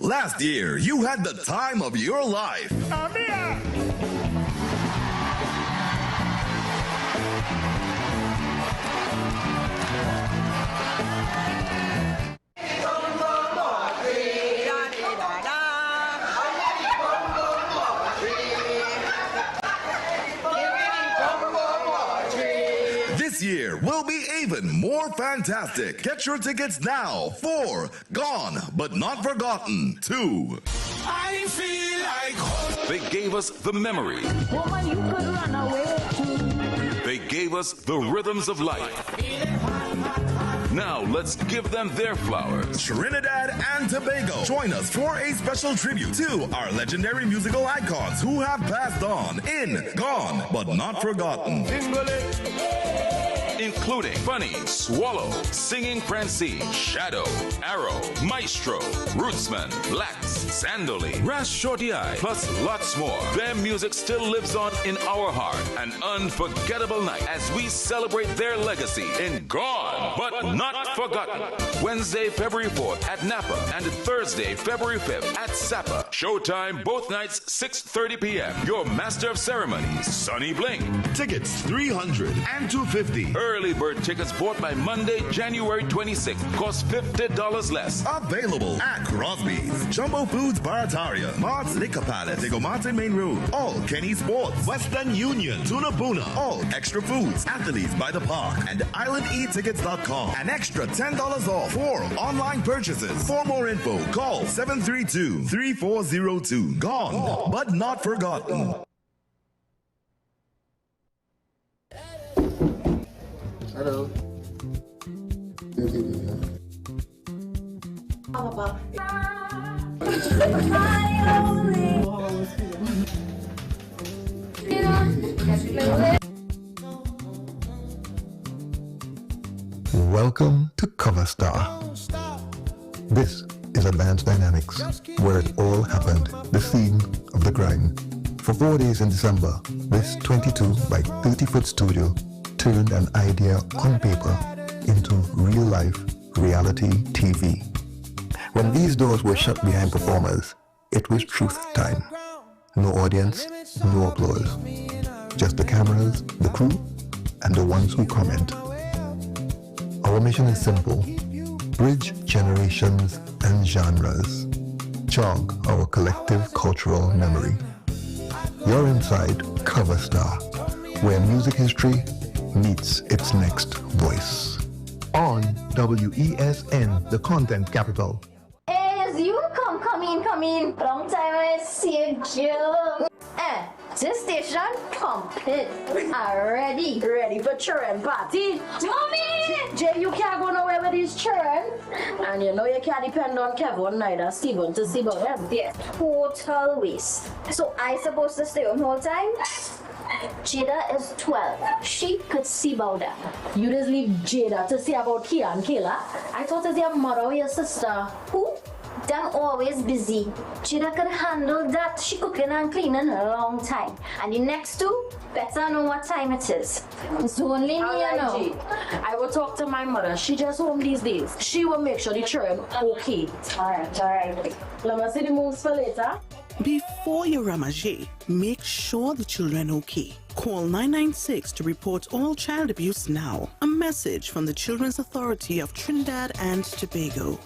Last year, you had the time of your life. Amplia! This year will be even more fantastic. Get your tickets now for Gone But Not Forgotten 2. I feel like home. They gave us the memory. Woman, you could run away too. They gave us the rhythms of life. Now let's give them their flowers. Trinidad and Tobago, join us for a special tribute to our legendary musical icons who have passed on in Gone But Not Forgotten. Including Funny, Swallow, Singing Francine, Shadow, Arrow, Maestro, Rootsman, Blacks, Sandoli, Ras Shorty Eye, plus lots more. Their music still lives on in our heart. An unforgettable night as we celebrate their legacy in Gone But Not Forgotten. Wednesday, February 4th at Napa and Thursday, February 5th at Sapa. Showtime both nights, 6:30 p.m. Your master of ceremonies, Sonny Bling. Tickets $300 and $250. Early bird tickets bought by Monday, January 26th cost $50 less. Available at Crosby's, Jumbo Foods Barataria, Mart's Liquor Palace, Digo Martin Main Road, all Kenny Sports, Western Union, Tuna Puna, all Extra Foods, Athletes by the Park, and IslandEtickets.com. An extra $10 off for online purchases. For more info, call 732-3402. Gone, but not forgotten. Hello. Welcome to Cover Star. This is Advanced Dynamics, where it all happened, the scene of the grind. For 4 days in December, this 22 by 30 foot studio turned an idea on paper into real-life reality TV. When these doors were shut behind performers, it was truth time. No audience, no applause. Just the cameras, the crew, and the ones who comment. Our mission is simple: bridge generations and genres. Jog our collective cultural memory. You're inside Cover Star, where music history meets its next voice. On WESN, the content capital. As you come in. Long time I see you. This station complete. Ready for children party. Mommy! Jay, you can't go nowhere with these children. And you know you can't depend on Kevin neither Steven to see about them. Yeah, total waste. So I supposed to stay home whole time? Jada is 12. She could see about that. You just leave Jada to see about Kia and Kayla. I thought it's your mother or your sister. Who? Them always busy. Jada could handle that. She cooking and cleaning a long time. And the next two, better know what time it is. It's only me, you know. I will talk to my mother. She just home these days. She will make sure the children okay. Alright. Let me see the moves for later. Before you ramage, make sure the children okay. Call 996 to report all child abuse now. A message from the Children's Authority of Trinidad and Tobago.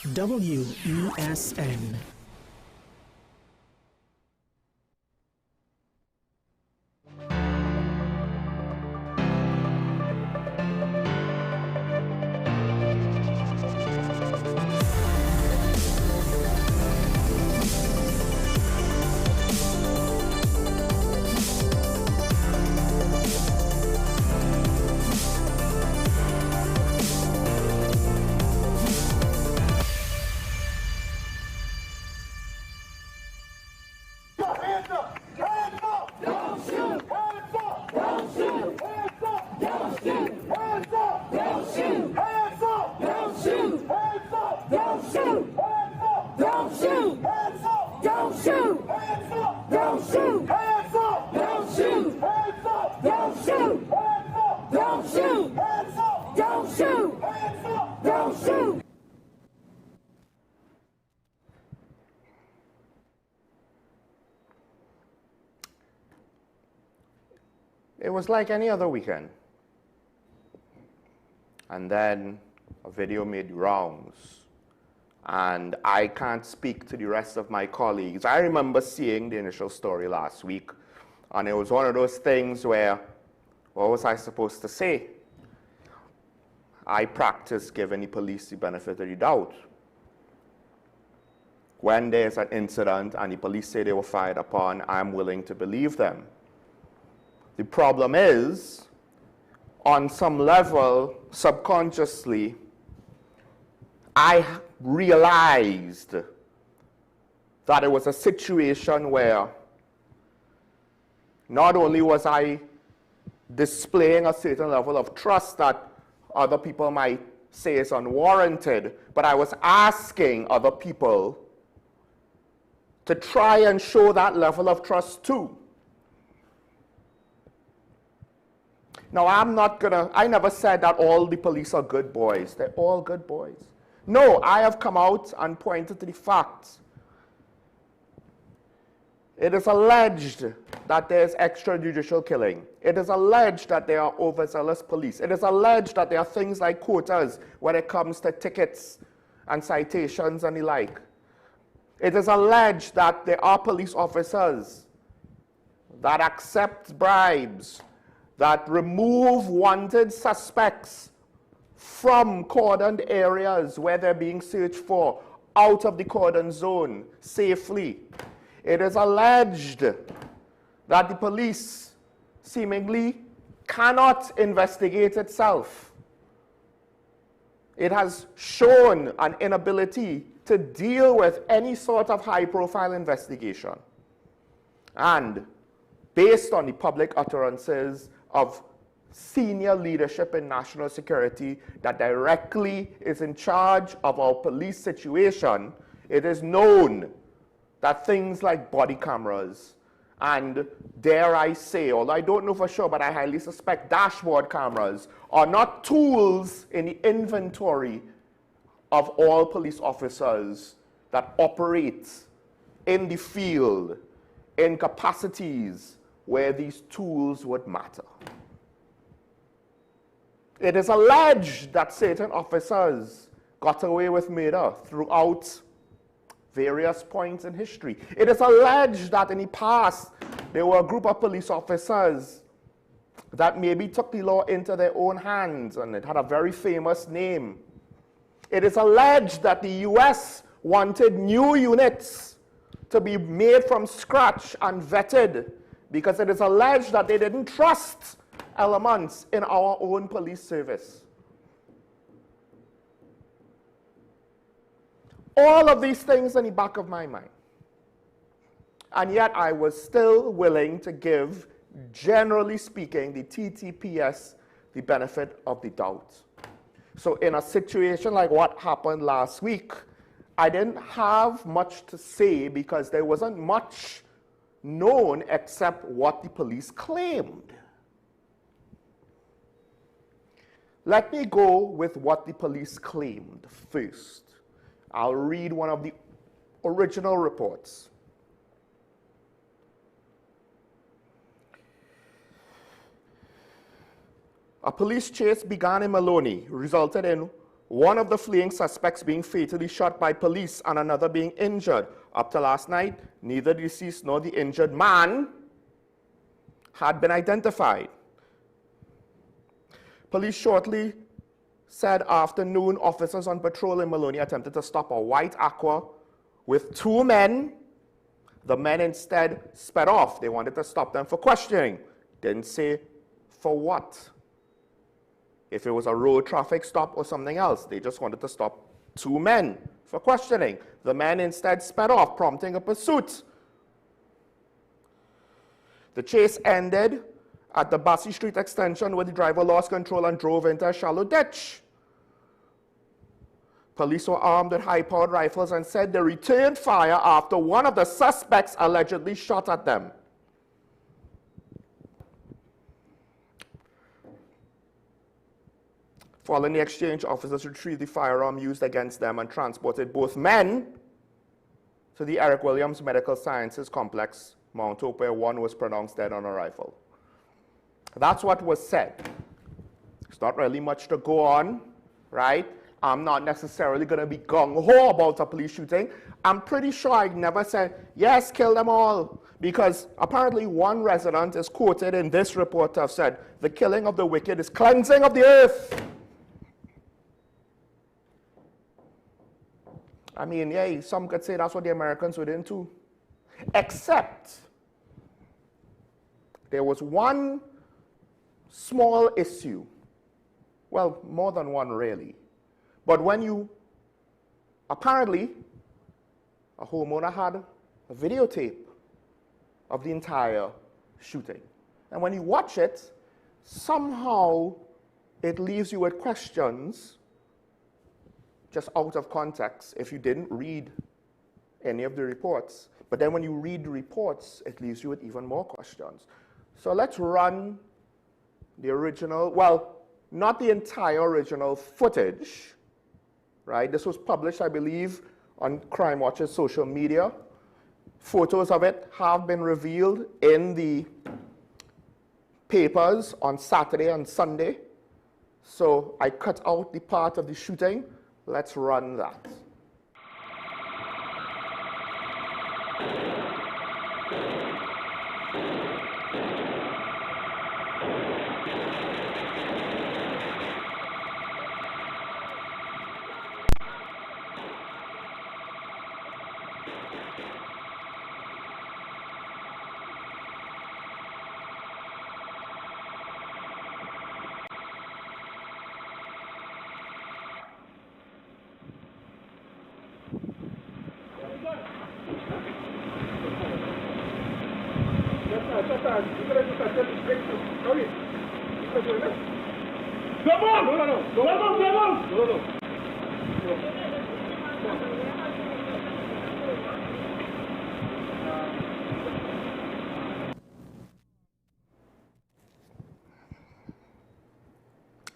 WESN. It was like any other weekend. And then a video made rounds. And I can't speak to the rest of my colleagues. I remember seeing the initial story last week, and it was one of those things where, what was I supposed to say? I practice giving the police the benefit of the doubt. When there's an incident and the police say they were fired upon, I'm willing to believe them. The problem is, on some level, subconsciously, I realized that it was a situation where not only was I displaying a certain level of trust that other people might say is unwarranted, but I was asking other people to try and show that level of trust too. Now, I never said that all the police are good boys. They're all good boys. No, I have come out and pointed to the facts. It is alleged that there's extrajudicial killing. It is alleged that there are overzealous police. It is alleged that there are things like quotas when it comes to tickets and citations and the like. It is alleged that there are police officers that accept bribes, that remove wanted suspects from cordoned areas where they're being searched for out of the cordon zone safely. It is alleged that the police seemingly cannot investigate itself. It has shown an inability to deal with any sort of high-profile investigation. And based on the public utterances of senior leadership in national security that directly is in charge of our police situation, it is known that things like body cameras and, dare I say, although I don't know for sure, but I highly suspect dashboard cameras are not tools in the inventory of all police officers that operate in the field in capacities where these tools would matter. It is alleged that certain officers got away with murder throughout various points in history. It is alleged that in the past there were a group of police officers that maybe took the law into their own hands, and it had a very famous name. It is alleged that the US wanted new units to be made from scratch and vetted, because it is alleged that they didn't trust elements in our own police service. All of these things in the back of my mind. And yet I was still willing to give, generally speaking, the TTPS the benefit of the doubt. So in a situation like what happened last week, I didn't have much to say because there wasn't much known except what the police claimed. Let me go with what the police claimed first. I'll read one of the original reports. A police chase began in Maloney, resulted in one of the fleeing suspects being fatally shot by police and another being injured. Up to last night, neither the deceased nor the injured man had been identified. Police shortly said afternoon officers on patrol in Maloney attempted to stop a white Aqua with two men. The men instead sped off. They wanted to stop them for questioning. Didn't say for what. If it was a road traffic stop or something else, they just wanted to stop two men for questioning. The men instead sped off, prompting a pursuit. The chase ended at the Bassey Street extension where the driver lost control and drove into a shallow ditch. Police were armed with high-powered rifles and said they returned fire after one of the suspects allegedly shot at them. Following the exchange, officers retrieved the firearm used against them and transported both men to the Eric Williams Medical Sciences Complex, Mount Hope, where one was pronounced dead on arrival. That's what was said. There's not really much to go on, right? I'm not necessarily going to be gung-ho about a police shooting. I'm pretty sure I never said, yes, kill them all. Because apparently one resident is quoted in this report to have said, the killing of the wicked is cleansing of the earth. I mean, yeah, some could say that's what the Americans were doing too. Except there was one small issue. Well, more than one really. But when you, apparently, a homeowner had a videotape of the entire shooting. And when you watch it, somehow it leaves you with questions just out of context if you didn't read any of the reports. But then when you read the reports, it leaves you with even more questions. So let's run the original, well, not the entire original footage, right? This was published, I believe, on Crime Watch's social media. Photos of it have been revealed in the papers on Saturday and Sunday. So I cut out the part of the shooting. Let's run that.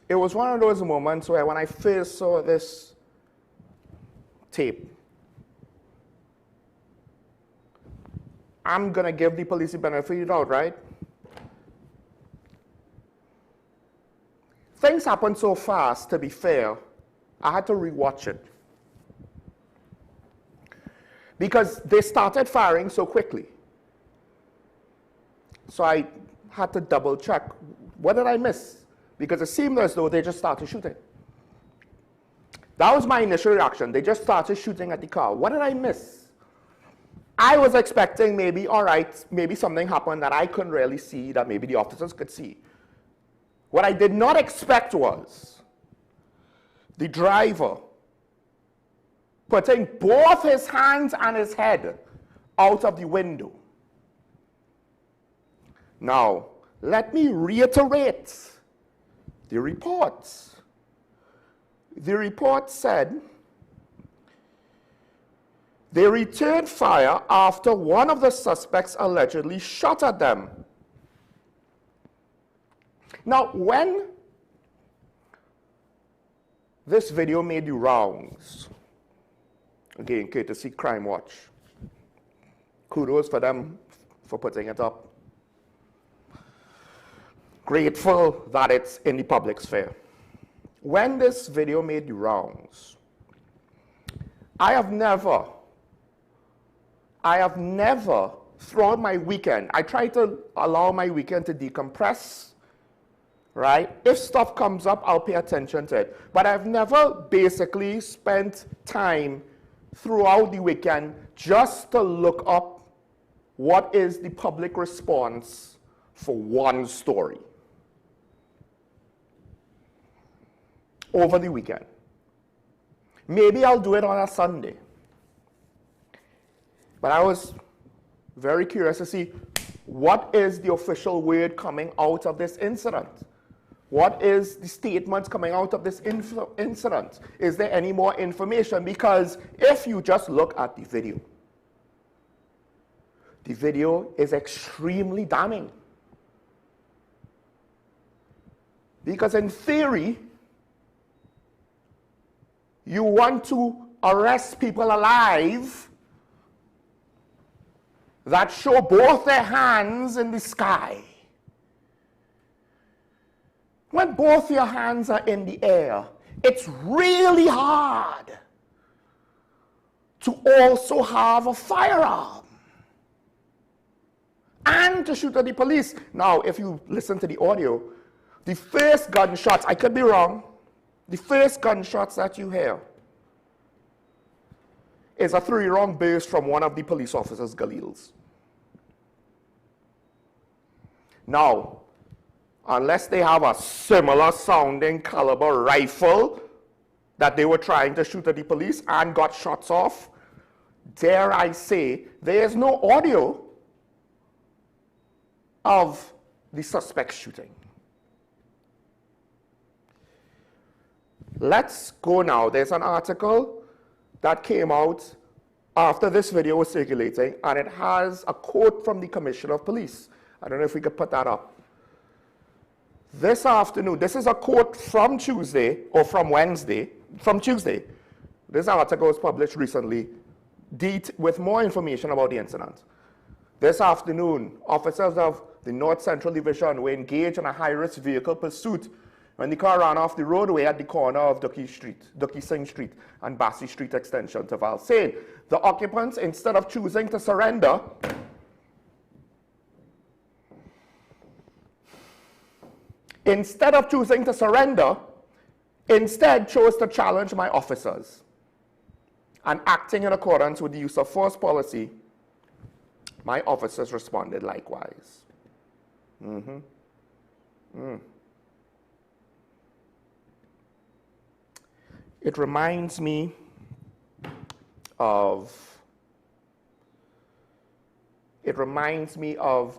It was one of those moments where when I first saw this tape, I'm going to give the police the benefit of the doubt, right? Things happened so fast, to be fair, I had to rewatch it. Because they started firing so quickly. So I had to double check. What did I miss? Because it seemed as though they just started shooting. That was my initial reaction. They just started shooting at the car. What did I miss? I was expecting maybe, all right, maybe something happened that I couldn't really see, that maybe the officers could see. What I did not expect was the driver putting both his hands and his head out of the window. Now, let me reiterate the reports. The report said they returned fire after one of the suspects allegedly shot at them. Now, when this video made the rounds, again, courtesy Crime Watch, kudos for them for putting it up. Grateful that it's in the public sphere. when this video made the rounds, I have never, throughout my weekend, I try to allow my weekend to decompress, right? If stuff comes up, I'll pay attention to it. But I've never basically spent time throughout the weekend just to look up what is the public response for one story over the weekend. Maybe I'll do it on a Sunday. But I was very curious to see what is the official word coming out of this incident. What is the statement coming out of this incident? Is there any more information? Because if you just look at the video is extremely damning. Because in theory, you want to arrest people alive that show both their hands in the sky. When both your hands are in the air, it's really hard to also have a firearm and to shoot at the police. Now, if you listen to the audio, the first gunshots, I could be wrong, the first gunshots that you hear is a 3-round burst from one of the police officers' galils. Now, unless they have a similar sounding caliber rifle that they were trying to shoot at the police and got shots off, dare I say, there is no audio of the suspect shooting. Let's go now. There's an article that came out after this video was circulating, and it has a quote from the Commissioner of Police. I don't know if we could put that up. This afternoon, this is a quote from Tuesday, or from Wednesday, from Tuesday. This article was published recently with more information about the incident. This afternoon, officers of the North Central Division were engaged in a high-risk vehicle pursuit when the car ran off the roadway at the corner of Ducky Singh Street and Bassey Street extension to Valsayn. The occupants, instead of choosing to surrender, instead chose to challenge my officers. And acting in accordance with the use of force policy, my officers responded likewise. It reminds me of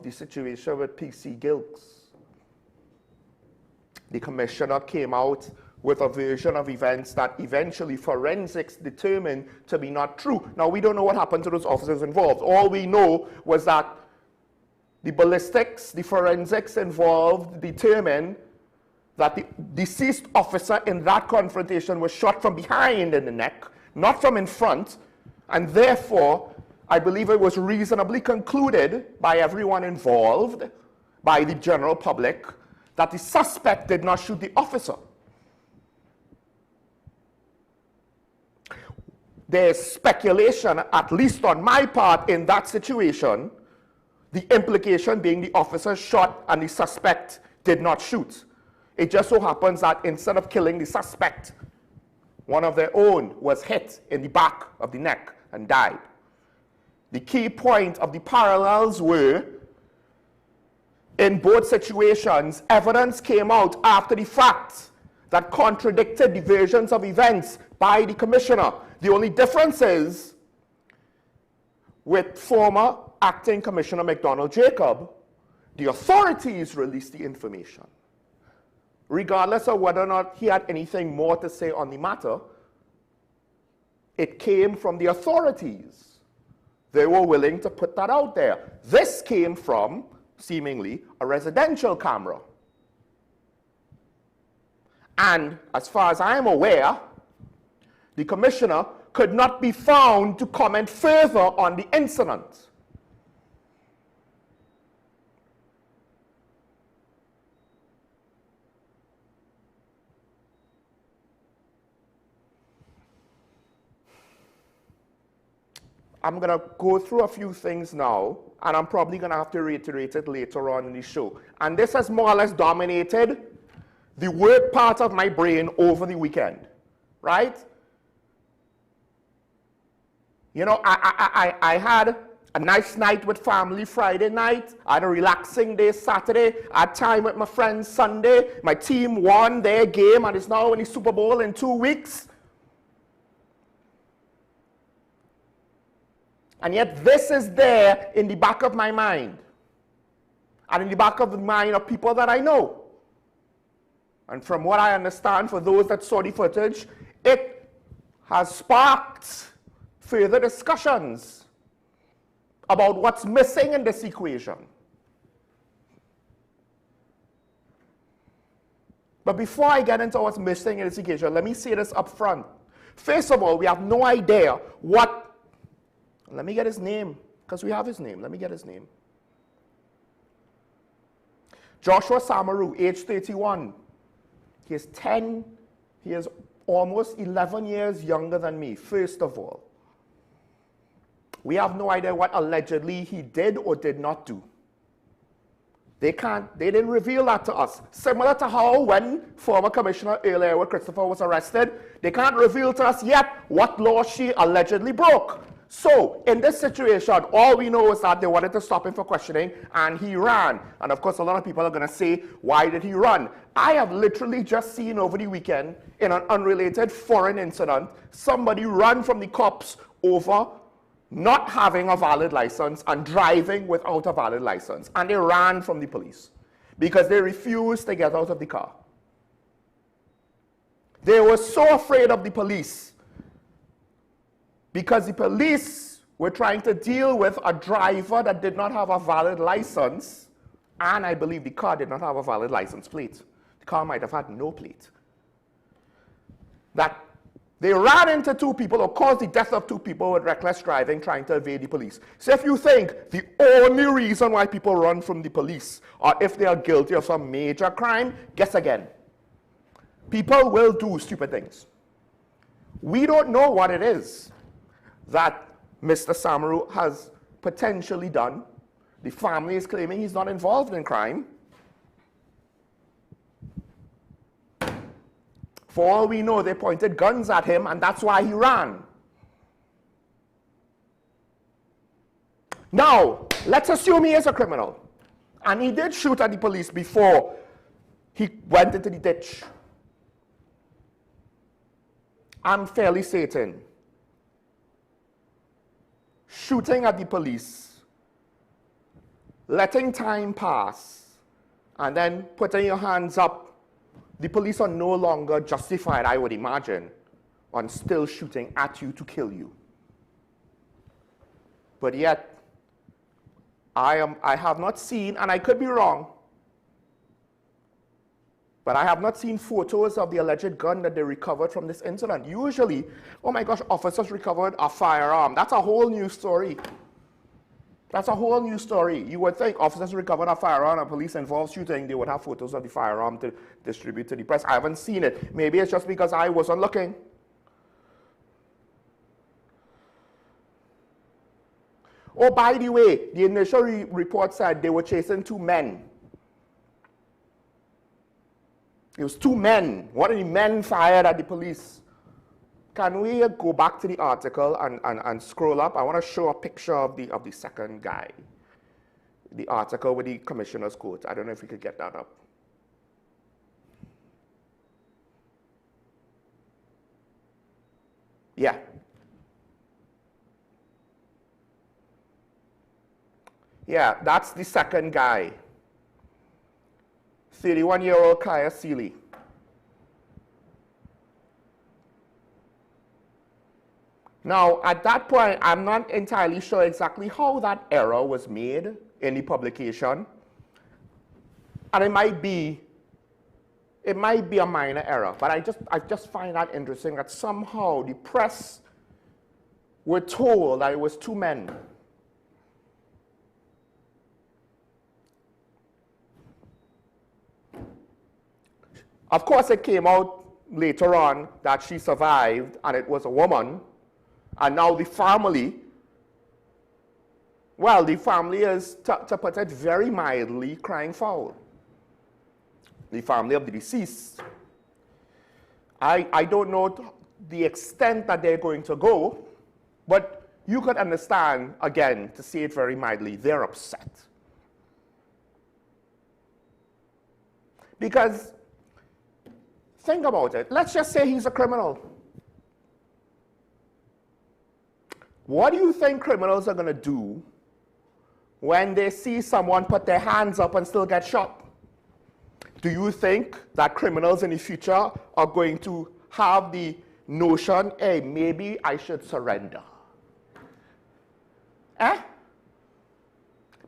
the situation with P.C. Gilks. The commissioner came out with a version of events that eventually forensics determined to be not true. Now, we don't know what happened to those officers involved. All we know was that the ballistics, the forensics involved determined that the deceased officer in that confrontation was shot from behind in the neck, not from in front, and therefore, I believe it was reasonably concluded by everyone involved, by the general public, that the suspect did not shoot the officer. There's speculation, at least on my part, in that situation, the implication being the officer shot and the suspect did not shoot. It just so happens that instead of killing the suspect, one of their own was hit in the back of the neck and died. The key point of the parallels were, in both situations, evidence came out after the fact that contradicted the versions of events by the commissioner. The only difference is, with former acting Commissioner McDonald Jacob, the authorities released the information. Regardless of whether or not he had anything more to say on the matter, it came from the authorities. They were willing to put that out there. This came from, seemingly, a residential camera. And as far as I'm aware, the commissioner could not be found to comment further on the incident. I'm going to go through a few things now, and I'm probably going to have to reiterate it later on in the show. And this has more or less dominated the work part of my brain over the weekend, right? You know, I had a nice night with family Friday night. I had a relaxing day Saturday. I had time with my friends Sunday. My team won their game and is now in the Super Bowl in 2 weeks. And yet this is there in the back of my mind. And in the back of the mind of people that I know. And from what I understand, for those that saw the footage, it has sparked further discussions about what's missing in this equation. But before I get into what's missing in this equation, let me say this up front. First of all, we have no idea what, let me get his name, because we have his name. Let me get his name. Joshua Samaru, age 31. He is almost 11 years younger than me, first of all. We have no idea what allegedly he did or did not do. They didn't reveal that to us. Similar to how when former Commissioner earlier Christopher was arrested, they can't reveal to us yet what law she allegedly broke. So, in this situation, all we know is that they wanted to stop him for questioning, and he ran. And of course, a lot of people are going to say, why did he run? I have literally just seen over the weekend, in an unrelated foreign incident, somebody run from the cops over not having a valid license and driving without a valid license. And they ran from the police because they refused to get out of the car. They were so afraid of the police because the police were trying to deal with a driver that did not have a valid license, and I believe the car did not have a valid license plate. The car might have had no plate. That they ran into two people or caused the death of two people with reckless driving trying to evade the police. So if you think the only reason why people run from the police are if they are guilty of some major crime, guess again. People will do stupid things. We don't know what it is that Mr. Samaru has potentially done. The family is claiming he's not involved in crime. For all we know, they pointed guns at him, and that's why he ran. Now, let's assume he is a criminal. And he did shoot at the police before he went into the ditch. I'm fairly certain shooting at the police, letting time pass, and then putting your hands up, the police are no longer justified, I would imagine, on still shooting at you to kill you. But yet, I have not seen, and I could be wrong, but I have not seen photos of the alleged gun that they recovered from this incident. Usually, oh my gosh, officers recovered a firearm. That's a whole new story. That's a whole new story. You would think officers recovered a firearm and police involved shooting, they would have photos of the firearm to distribute to the press. I haven't seen it. Maybe it's just because I wasn't looking. Oh, by the way, the initial report said they were chasing two men. It was two men. One of the men fired at the police. Can we go back to the article and scroll up? I want to show a picture of the second guy. The article with the commissioner's quote. I don't know if we could get that up. Yeah. Yeah, that's the second guy. 31-year-old Kaya Seeley. Now, at that point, I'm not entirely sure exactly how that error was made in the publication. And it might be a minor error, but I just find that interesting that somehow the press were told that it was two men. Of course, it came out later on that she survived and it was a woman. And now the family well, the family is, to put it very mildly, crying foul. The family of the deceased. I don't know the extent that they're going to go, but you could understand, again, to say it very mildly, they're upset. Because, think about it, let's just say he's a criminal. What do you think criminals are going to do when they see someone put their hands up and still get shot? Do you think that criminals in the future are going to have the notion, hey, maybe I should surrender?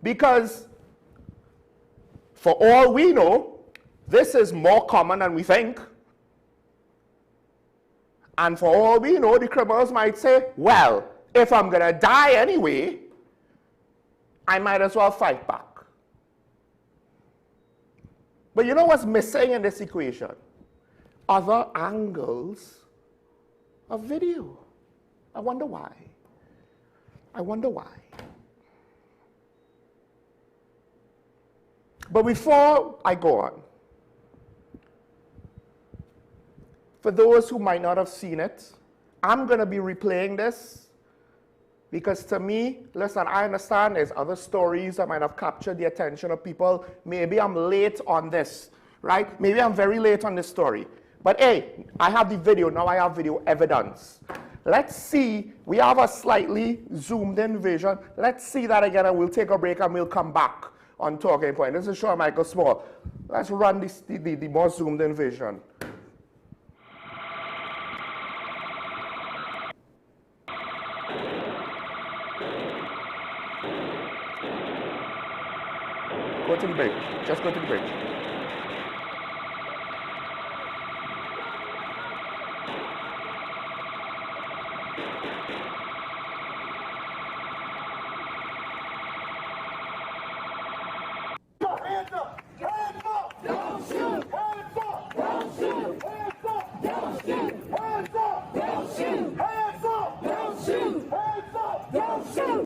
Because for all we know, this is more common than we think. And for all we know, the criminals might say, well, if I'm going to die anyway, I might as well fight back. But you know what's missing in this equation? Other angles of video. I wonder why. I wonder why. But before I go on, for those who might not have seen it, I'm going to be replaying this because to me, listen, I understand there's other stories that might have captured the attention of people. Maybe I'm late on this, right? Maybe I'm very late on this story. But hey, I have the video, now I have video evidence. Let's see, we have a slightly zoomed in version. Let's see that again and we'll take a break and we'll come back on Talking Point. This is Sean Michael Small. Let's run the more zoomed in version. Go to the bridge. Just go to the bridge. Hands up! Hands up! Don't shoot! Hands up! Don't shoot! Hands up! Don't shoot! Hands up! Don't shoot! Hands up! Don't shoot! Hands up! Don't shoot!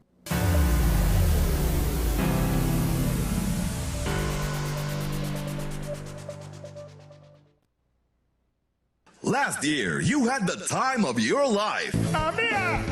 Last year, you had the time of your life. Amplia!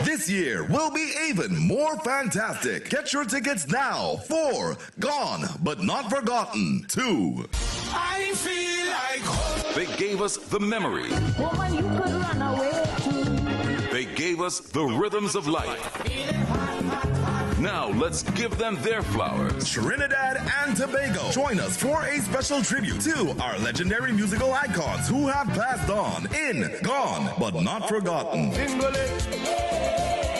This year will be even more fantastic. Get your tickets now for Gone But Not Forgotten 2. I feel like home. They gave us the memory. Woman, you could run away too. They gave us the rhythms of life. Now let's give them their flowers. Trinidad and Tobago, join us for a special tribute to our legendary musical icons who have passed on in Gone But Not Forgotten.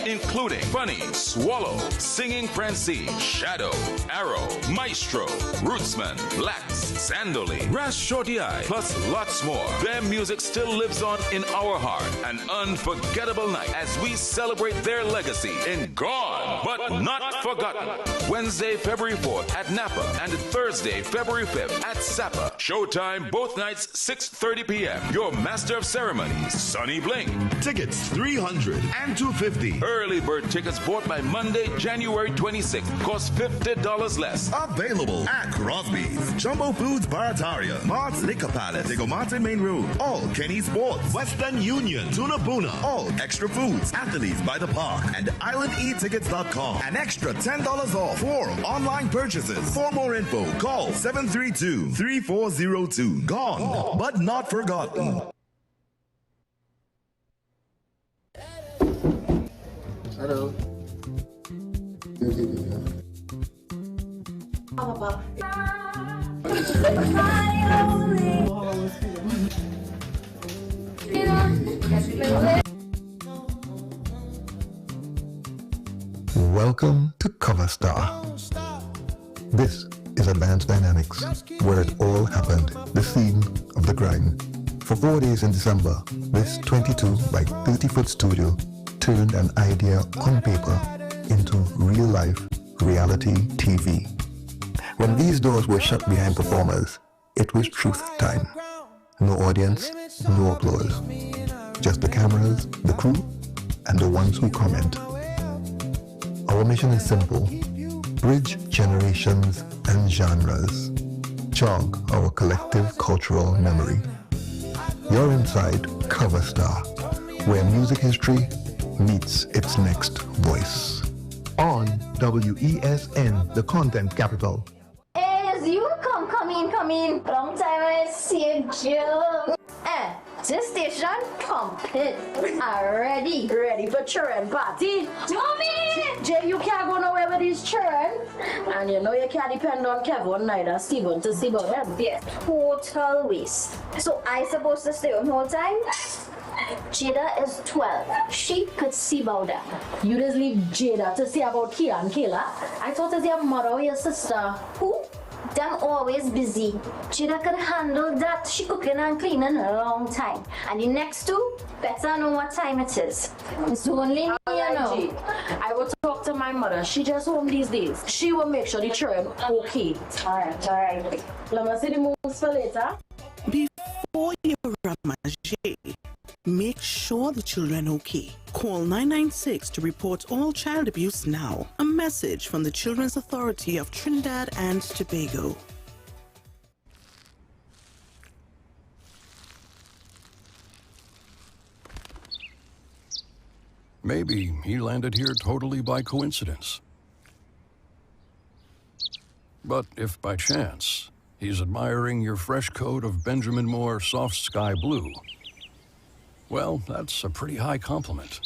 Including Bunny, Swallow, Singing Francine, Shadow, Arrow, Maestro, Rootsman, Lax, Sandoli, Ras Shorty Eye, plus lots more. Their music still lives on in our heart. An unforgettable night as we celebrate their legacy in Gone But Not Forgotten. Wednesday, February 4th at Napa and Thursday, February 5th at Sapa. Showtime both nights, 6:30 p.m. Your master of ceremonies, Sonny Bling. Tickets $300 and $250. Early bird tickets bought by Monday, January 26th. Cost $50 less. Available at Crosby's, Jumbo Foods Barataria, Mart's Liquor Palace, Digo Martin Main Road, all Kenny Sports, Western Union, Tuna Puna, all Extra Foods, Athletes by the Park, and IslandEatTickets.com. An extra $10 off for online purchases. For more info, call 732-3402. Gone, but not forgotten. Hello. Welcome to Cover Star. This is Advanced Dynamics, where it all happened, the scene of the crime. For 4 days in December, this 22 by 30-foot studio turned an idea on paper into real-life reality TV. When these doors were shut behind performers, it was truth time. No audience, no applause. Just the cameras, the crew, and the ones who comment. Our mission is simple. Bridge generations and genres. Jog our collective cultural memory. You're inside Cover Star, where music history meets its next voice. On WESN, the content capital. As you come in. Long time I see you. This station complete. Ready for children party. Mommy! Jay, you can't go nowhere with these children. And you know you can't depend on Kevin neither Steven to see about them. Yes, total waste. So I supposed to stay home the whole time? Jada is 12. She could see about that. You just leave Jada to see about Kia and Kayla. I thought it's your mother or your sister. Who? Them always busy. Jada could handle that. She cooking and cleaning a long time. And the next two better know what time it is. It's only me, you know. I will talk to my mother. She just home these days. She will make sure the children okay. Alright. Let me see the moves for later. Before you ramage, make sure the children okay. Call 996 to report all child abuse now. A message from the Children's Authority of Trinidad and Tobago. Maybe he landed here totally by coincidence. But if by chance he's admiring your fresh coat of Benjamin Moore soft sky blue, well, that's a pretty high compliment.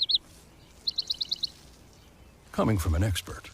Coming from an expert.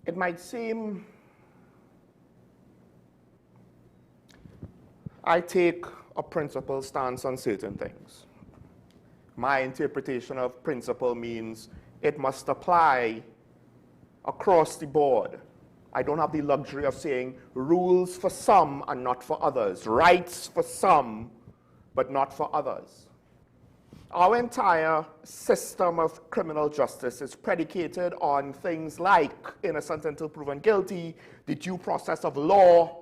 It might seem I take a principle stance on certain things. My interpretation of principle means it must apply across the board. I don't have the luxury of saying rules for some and not for others, rights for some but not for others. Our entire system of criminal justice is predicated on things like innocent until proven guilty, the due process of law.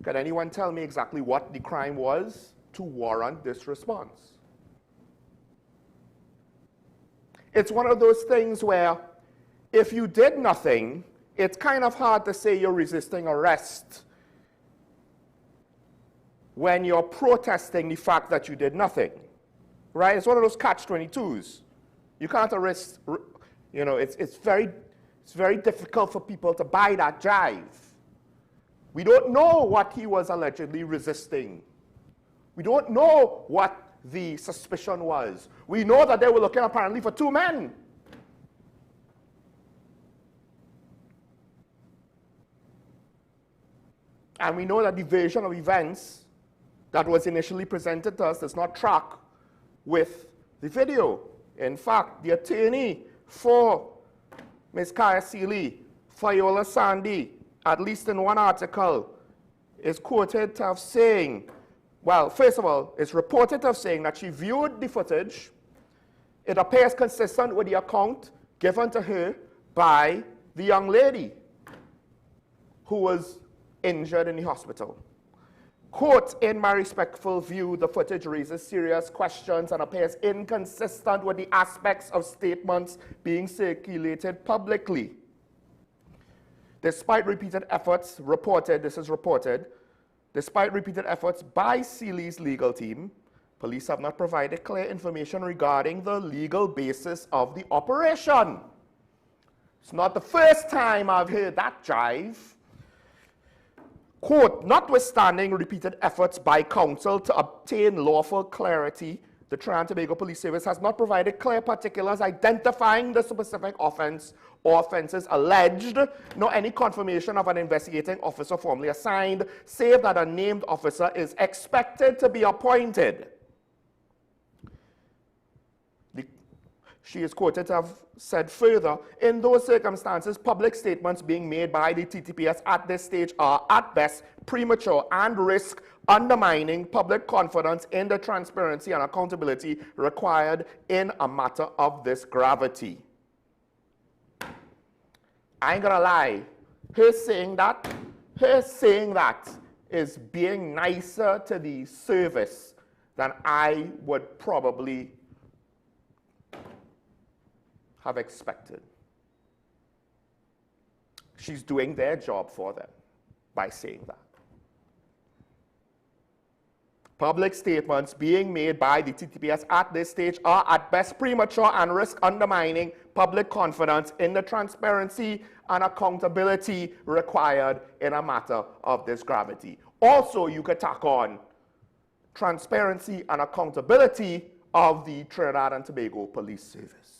Can anyone tell me exactly what the crime was to warrant this response? It's one of those things where if you did nothing, it's kind of hard to say you're resisting arrest when you're protesting the fact that you did nothing, right? It's one of those catch-22s. You can't arrest, you know, it's very difficult for people to buy that jive. We don't know what he was allegedly resisting. We don't know what the suspicion was. We know that they were looking apparently for two men. And we know that the version of events that was initially presented to us does not track with the video. In fact, the attorney for Ms. Kaya Seeley, Fayola Sandy, at least in one article, is quoted to have saying, well, first of all, it's reported to have saying that she viewed the footage. It appears consistent with the account given to her by the young lady who was injured in the hospital. Quote, in my respectful view, the footage raises serious questions and appears inconsistent with the aspects of statements being circulated publicly. Despite repeated efforts reported, this is reported, Despite repeated efforts by Seeley's legal team, police have not provided clear information regarding the legal basis of the operation. It's not the first time I've heard that jive. Quote, notwithstanding repeated efforts by counsel to obtain lawful clarity, the Trinidad and Tobago Police Service has not provided clear particulars identifying the specific offense or offenses alleged, nor any confirmation of an investigating officer formally assigned, save that a named officer is expected to be appointed. She is quoted to have said further, in those circumstances, public statements being made by the TTPS at this stage are, at best, premature and risk undermining public confidence in the transparency and accountability required in a matter of this gravity. I ain't gonna lie, her saying that is being nicer to the service than I would probably have expected. She's doing their job for them by saying that. Public statements being made by the TTPS at this stage are at best premature and risk undermining public confidence in the transparency and accountability required in a matter of this gravity. Also, you could tack on transparency and accountability of the Trinidad and Tobago Police Service.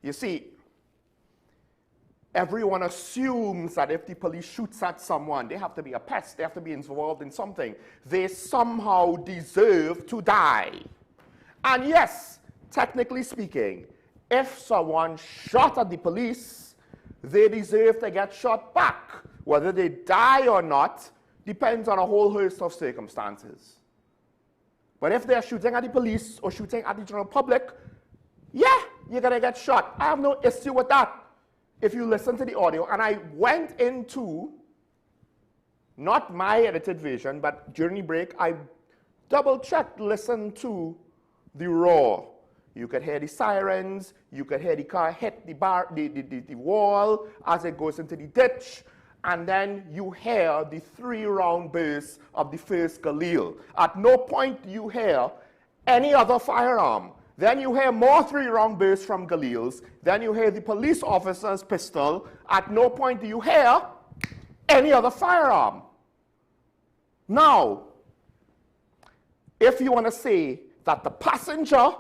You see, everyone assumes that if the police shoots at someone, they have to be a pest, they have to be involved in something. They somehow deserve to die. And yes, technically speaking, if someone shot at the police, they deserve to get shot back. Whether they die or not depends on a whole host of circumstances. But if they're shooting at the police or shooting at the general public, yeah, you're gonna get shot. I have no issue with that. If you listen to the audio, and I went into, not my edited version, but during the break, I double-checked, listened to the raw. You could hear the sirens, you could hear the car hit the wall as it goes into the ditch, and then you hear the 3-round burst of the first Galil. At no point do you hear any other firearm. Then you hear more 3-round bursts from Galils. Then you hear the police officer's pistol. At no point do you hear any other firearm. Now, if you want to say that the passenger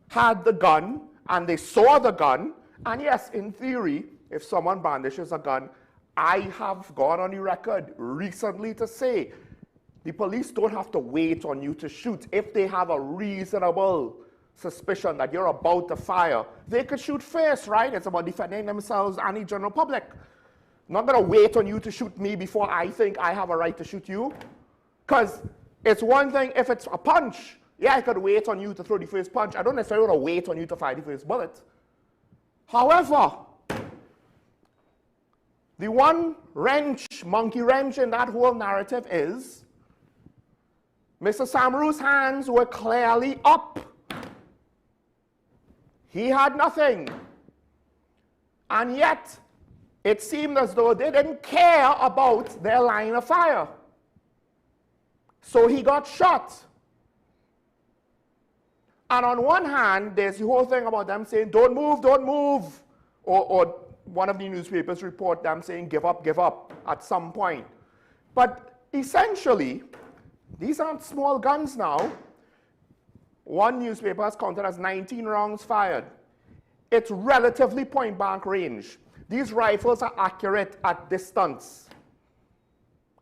had the gun and they saw the gun, and yes, in theory, if someone brandishes a gun, I have gone on the record recently to say the police don't have to wait on you to shoot. If they have a reasonable suspicion that you're about to fire, they could shoot first, right? It's about defending themselves and the general public. I'm not gonna wait on you to shoot me before I think I have a right to shoot you. Because it's one thing if it's a punch. Yeah, I could wait on you to throw the first punch. I don't necessarily want to wait on you to fire the first bullet. However, the one monkey wrench in that whole narrative is Mr. Samaru's hands were clearly up. He had nothing. And yet, it seemed as though they didn't care about their line of fire. So he got shot. And on one hand, there's the whole thing about them saying, don't move, don't move. Or one of the newspapers report them saying, give up at some point. But essentially, these aren't small guns now. One newspaper has counted as 19 rounds fired. It's relatively point-blank range. These rifles are accurate at distance.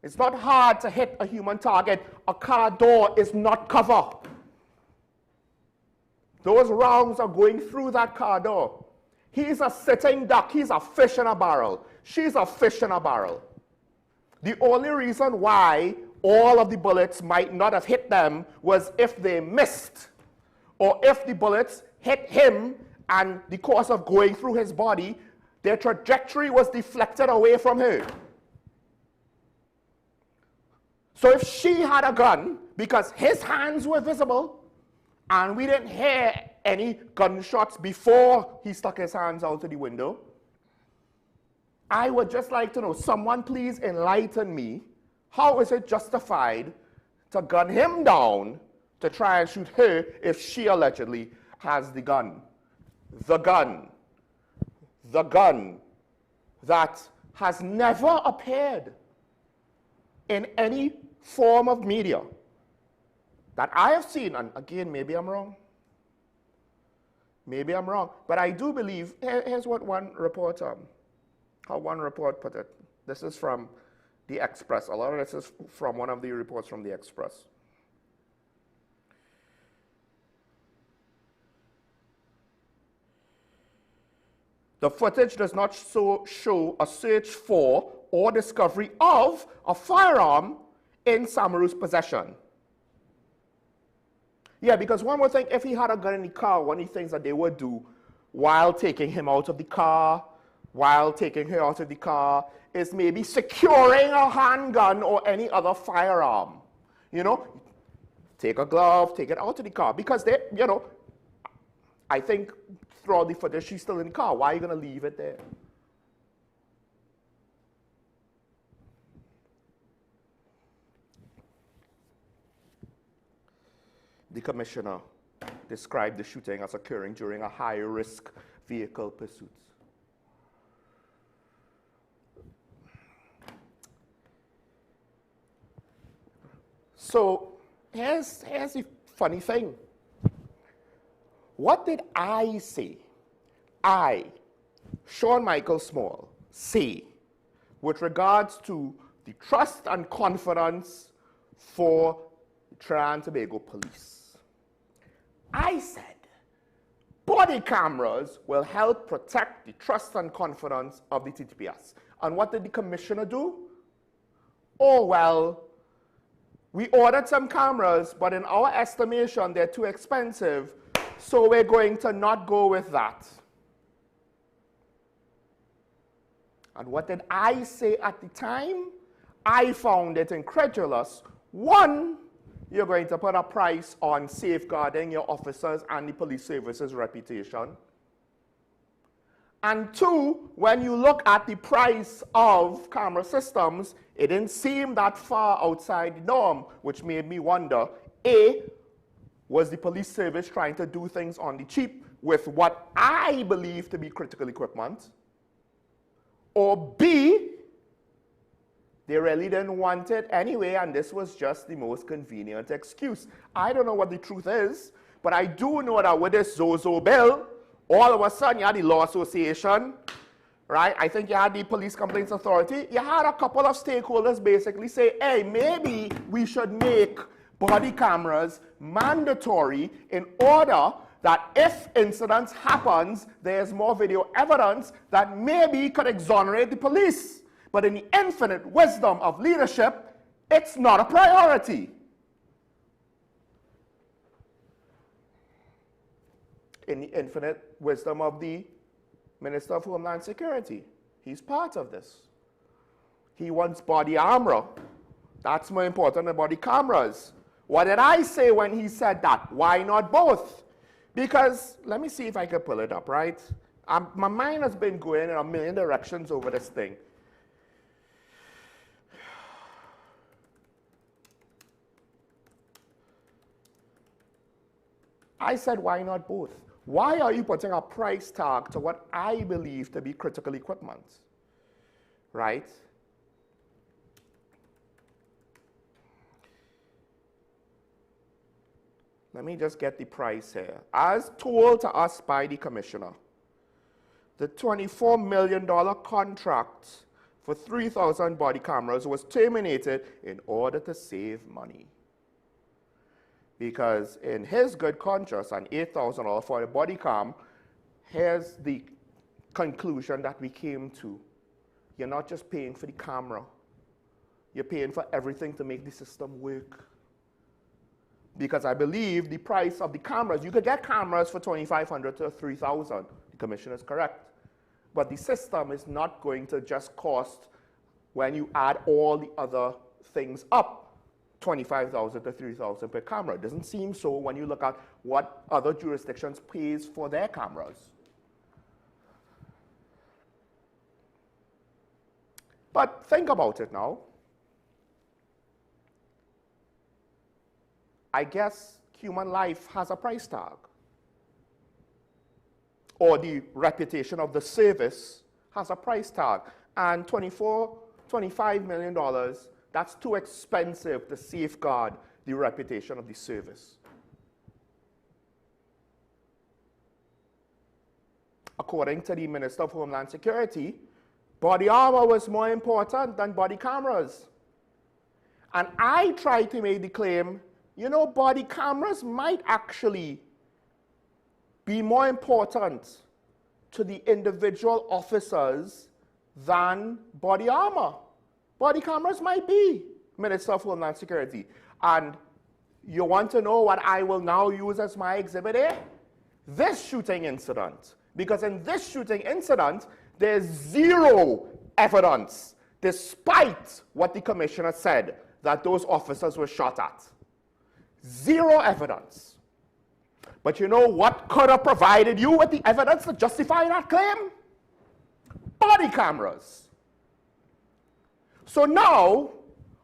It's not hard to hit a human target. A car door is not cover. Those rounds are going through that car door. He's a sitting duck. He's a fish in a barrel. She's a fish in a barrel. The only reason why all of the bullets might not have hit them was if they missed, or if the bullets hit him and the course of going through his body, their trajectory was deflected away from her. So if she had a gun, because his hands were visible, and we didn't hear any gunshots before he stuck his hands out of the window. I would just like to know, someone please enlighten me, how is it justified to gun him down to try and shoot her if she allegedly has the gun? The gun that has never appeared in any form of media that I have seen, and again, maybe I'm wrong. Maybe I'm wrong, but I do believe, here's what one report, how one report put it. This is from the Express. A lot of this is from one of the reports from the Express. The footage does not show a search for or discovery of a firearm in Samaru's possession. Yeah, because one would think if he had a gun in the car, one of the things that they would do while taking him out of the car, while taking her out of the car, is maybe securing a handgun or any other firearm. You know, take a glove, take it out of the car. Because they, you know, I think throughout the footage, she's still in the car. Why are you going to leave it there? The commissioner described the shooting as occurring during a high-risk vehicle pursuit. So here's the funny thing. What did I say? I, Sean Michael Small, say with regards to the trust and confidence for Trinidad and Tobago police. I said body cameras will help protect the trust and confidence of the TTPS. And what did the commissioner do? Oh, well, we ordered some cameras, but in our estimation, they're too expensive, so we're going to not go with that. And what did I say at the time? I found it incredulous. One, you're going to put a price on safeguarding your officers and the police service's reputation. And two, when you look at the price of camera systems, it didn't seem that far outside the norm, which made me wonder, A, was the police service trying to do things on the cheap with what I believe to be critical equipment? Or B, they really didn't want it anyway, and this was just the most convenient excuse. I don't know what the truth is, but I do know that with this Zozo bill, all of a sudden you had the Law Association, right? I think you had the Police Complaints Authority. You had a couple of stakeholders basically say, hey, maybe we should make body cameras mandatory in order that if incidents happens, there's more video evidence that maybe could exonerate the police. But in the infinite wisdom of leadership, it's not a priority. In the infinite wisdom of the Minister of Homeland Security, he's part of this. He wants body armor. That's more important than body cameras. What did I say when he said that? Why not both? Because, let me see if I can pull it up, right? My mind has been going in a million directions over this thing. I said, why not both? Why are you putting a price tag to what I believe to be critical equipment, right? Let me just get the price here. As told to us by the commissioner, the $24 million contract for 3,000 body cameras was terminated in order to save money. Because in his good conscience, an $8,000 for a body cam, here's the conclusion that we came to. You're not just paying for the camera. You're paying for everything to make the system work. Because I believe the price of the cameras, you could get cameras for $2,500 to $3,000. The commissioner is correct. But the system is not going to just cost, when you add all the other things up, $25,000 to $3,000 per camera. It doesn't seem so when you look at what other jurisdictions pays for their cameras. But think about it now. I guess human life has a price tag. Or the reputation of the service has a price tag. And $25 million, that's too expensive to safeguard the reputation of the service. According to the Minister of Homeland Security, body armor was more important than body cameras. And I tried to make the claim, you know, body cameras might actually be more important to the individual officers than body armor. Body cameras might be, Minister of Homeland Security. And you want to know what I will now use as my exhibit A? This shooting incident. Because in this shooting incident, there's zero evidence, despite what the commissioner said, that those officers were shot at. Zero evidence. But you know what could have provided you with the evidence to justify that claim? Body cameras. So now,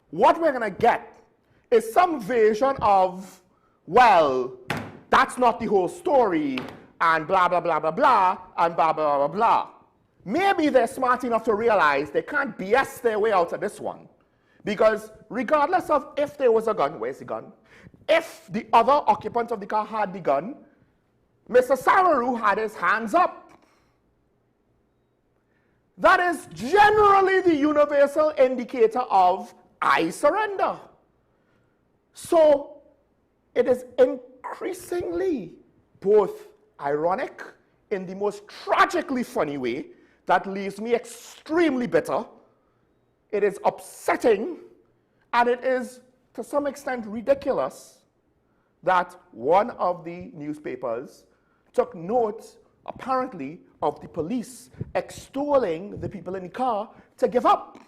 what we're going to get is some version of, well, that's not the whole story, and blah, blah, blah, blah, blah, and blah, blah, blah, blah. Maybe they're smart enough to realize they can't BS their way out of this one. Because regardless of if there was a gun, where's the gun? If the other occupant of the car had the gun, Mr. Samaru had his hands up. That is generally the universal indicator of I surrender. So it is increasingly both ironic in the most tragically funny way that leaves me extremely bitter. It is upsetting, and it is to some extent ridiculous that one of the newspapers took note, apparently, of the police extolling the people in the car to give up.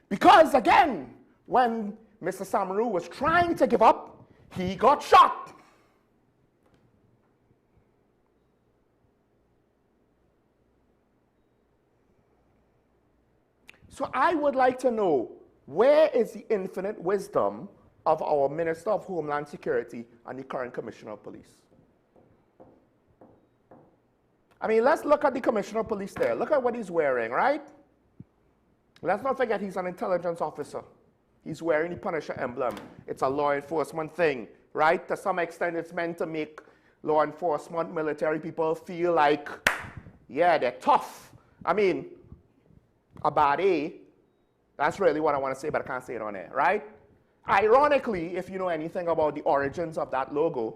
Because, again, when Mr. Samaru was trying to give up, he got shot. So I would like to know, where is the infinite wisdom of our Minister of Homeland Security and the current Commissioner of Police? I mean, let's look at the Commissioner of Police there. Look at what he's wearing, right? Let's not forget he's an intelligence officer. He's wearing the Punisher emblem. It's a law enforcement thing, right? To some extent, it's meant to make law enforcement, military people feel like, yeah, they're tough. I mean, a bad A, that's really what I want to say, but I can't say it on air, right? Ironically, if you know anything about the origins of that logo,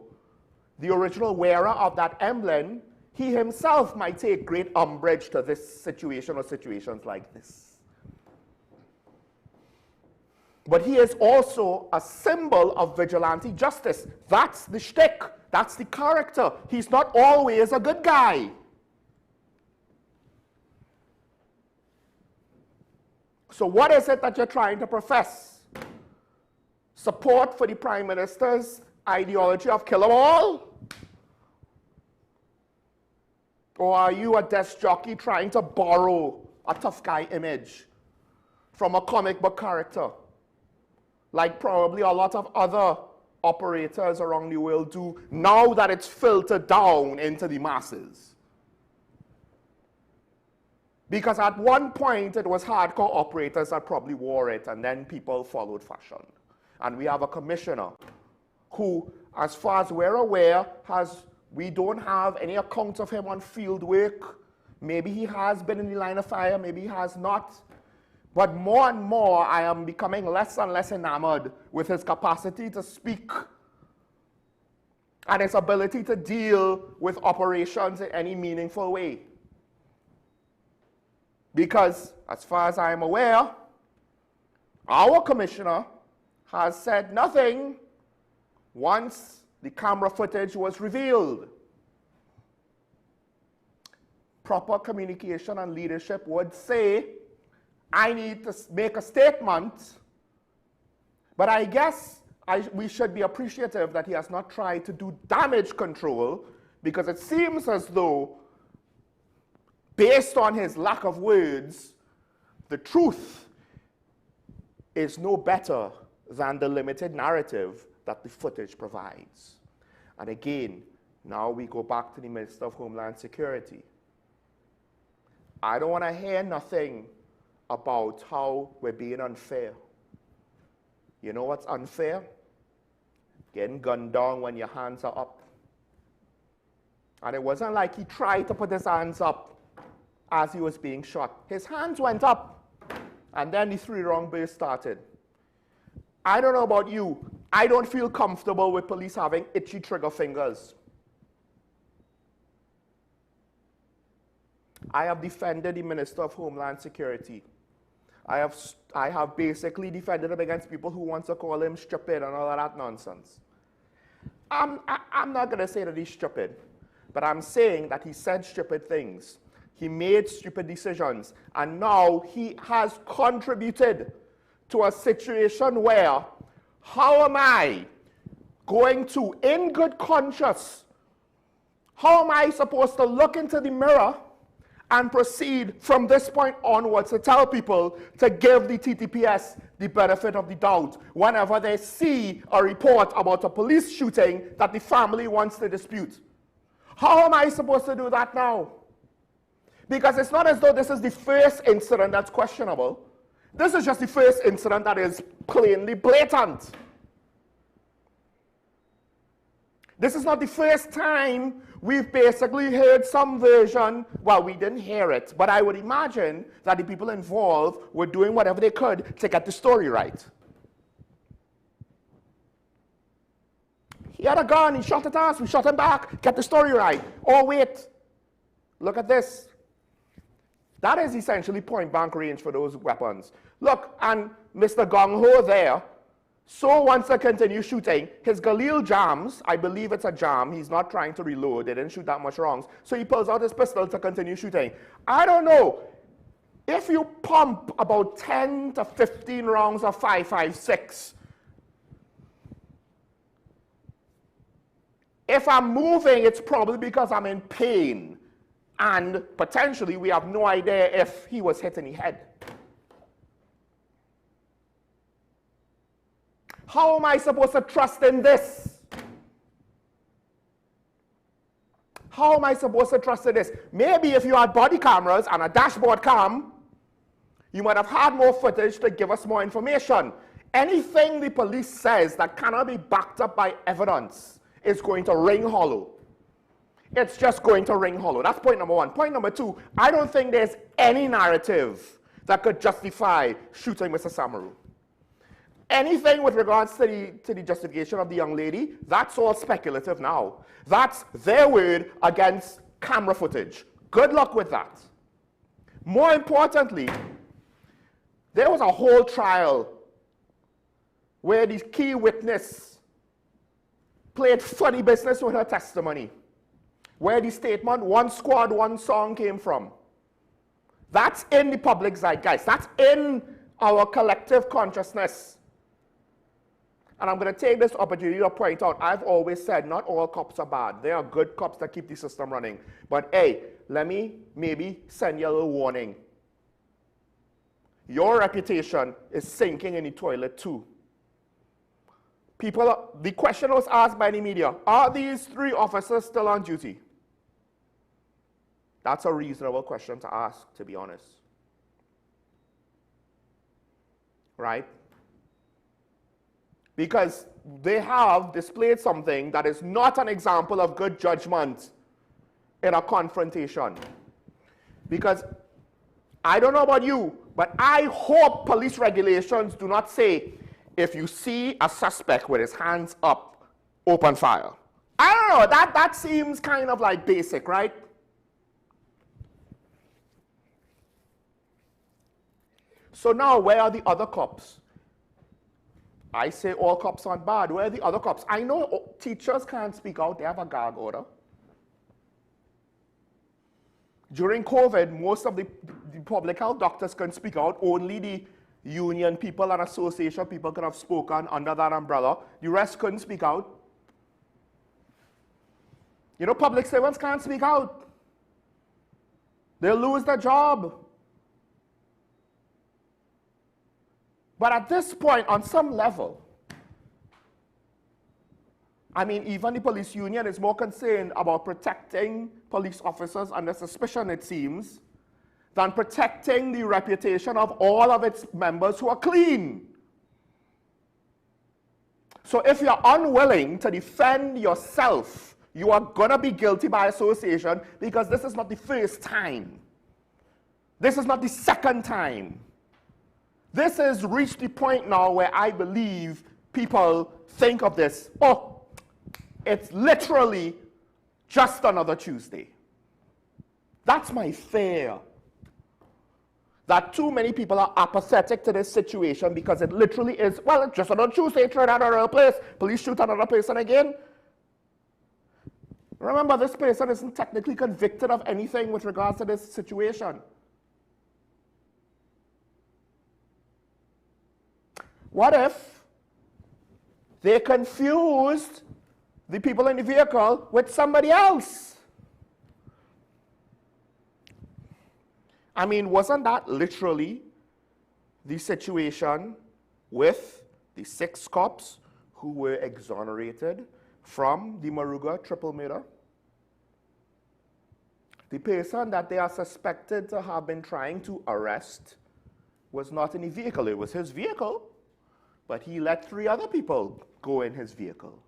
the original wearer of that emblem, he himself might take great umbrage to this situation or situations like this. But he is also a symbol of vigilante justice. That's the shtick. That's the character. He's not always a good guy. So what is it that you're trying to profess? Support for the Prime Minister's ideology of kill 'em all? Or are you a desk jockey trying to borrow a tough guy image from a comic book character, like probably a lot of other operators around the world do, now that it's filtered down into the masses? Because at one point it was hardcore operators that probably wore it, and then people followed fashion. And we have a commissioner who, as far as we're aware, we don't have any accounts of him on field work. Maybe he has been in the line of fire, maybe he has not. But more and more, I am becoming less and less enamored with his capacity to speak and his ability to deal with operations in any meaningful way. Because, as far as I am aware, our commissioner has said nothing once the camera footage was revealed. Proper communication and leadership would say, I need to make a statement, but I guess we should be appreciative that he has not tried to do damage control, because it seems as though, based on his lack of words, the truth is no better than the limited narrative that the footage provides. And again, now we go back to the Minister of Homeland Security. I don't want to hear nothing about how we're being unfair. You know what's unfair? Getting gunned down when your hands are up. And it wasn't like he tried to put his hands up as he was being shot. His hands went up, and then the three-round burst started. I don't know about you. I don't feel comfortable with police having itchy trigger fingers. I have defended the Minister of Homeland Security. I have basically defended him against people who want to call him stupid and all of that nonsense. I'm not going to say that he's stupid, but I'm saying that he said stupid things. He made stupid decisions, and now he has contributed to a situation where, how am I going to, in good conscience, how am I supposed to look into the mirror and proceed from this point onwards to tell people to give the TTPS the benefit of the doubt whenever they see a report about a police shooting that the family wants to dispute? How am I supposed to do that now? Because it's not as though this is the first incident that's questionable. This is just the first incident that is plainly blatant. This is not the first time we've basically heard some version. Well, we didn't hear it, but I would imagine that the people involved were doing whatever they could to get the story right. He had a gun, he shot at us, we shot him back, get the story right. Oh, wait, look at this. That is essentially point-blank range for those weapons. Look, and Mr. Gung-Ho there, so wants to continue shooting. His Galil jams, I believe it's a jam. He's not trying to reload. They didn't shoot that much rounds. So he pulls out his pistol to continue shooting. I don't know. If you pump about 10 to 15 rounds of 5.56, if I'm moving, it's probably because I'm in pain. And potentially, we have no idea if he was hit in the head. How am I supposed to trust in this? How am I supposed to trust in this? Maybe if you had body cameras and a dashboard cam, you might have had more footage to give us more information. Anything the police says that cannot be backed up by evidence is going to ring hollow. It's just going to ring hollow. That's point number one. Point number two, I don't think there's any narrative that could justify shooting Mr. Samaru. Anything with regards to the justification of the young lady, that's all speculative now. That's their word against camera footage. Good luck with that. More importantly, there was a whole trial where the key witness played funny business with her testimony, where the statement, one squad, one song came from. That's in the public zeitgeist. That's in our collective consciousness. And I'm going to take this opportunity to point out, I've always said not all cops are bad. There are good cops that keep the system running. But hey, let me maybe send you a little warning. Your reputation is sinking in the toilet too. The question was asked by the media, are these 3 officers still on duty? That's a reasonable question to ask, to be honest. Right? Because they have displayed something that is not an example of good judgment in a confrontation. Because I don't know about you, but I hope police regulations do not say, if you see a suspect with his hands up, open fire. I don't know, that seems kind of like basic, right? So now, where are the other cops? I say all cops aren't bad. Where are the other cops? I know teachers can't speak out. They have a gag order. During COVID, most of the public health doctors can speak out. Only union people and association people could have spoken under that umbrella. The rest couldn't speak out. You know, public servants can't speak out. They'll lose their job. But at this point, on some level, I mean, even the police union is more concerned about protecting police officers under suspicion, it seems, than protecting the reputation of all of its members who are clean. So if you're unwilling to defend yourself, you are going to be guilty by association, because this is not the first time. This is not the second time. This has reached the point now where I believe people think of this, oh, it's literally just another Tuesday. That's my fear. That too many people are apathetic to this situation because it literally is, well, it's just another Tuesday, Trinidad or a place. Police shoot another person again. Remember, this person isn't technically convicted of anything with regards to this situation. What if they confused the people in the vehicle with somebody else? I mean, wasn't that literally the situation with the 6 cops who were exonerated from the Maruga triple murder? The person that they are suspected to have been trying to arrest was not in the vehicle. It was his vehicle, but he let 3 other people go in his vehicle.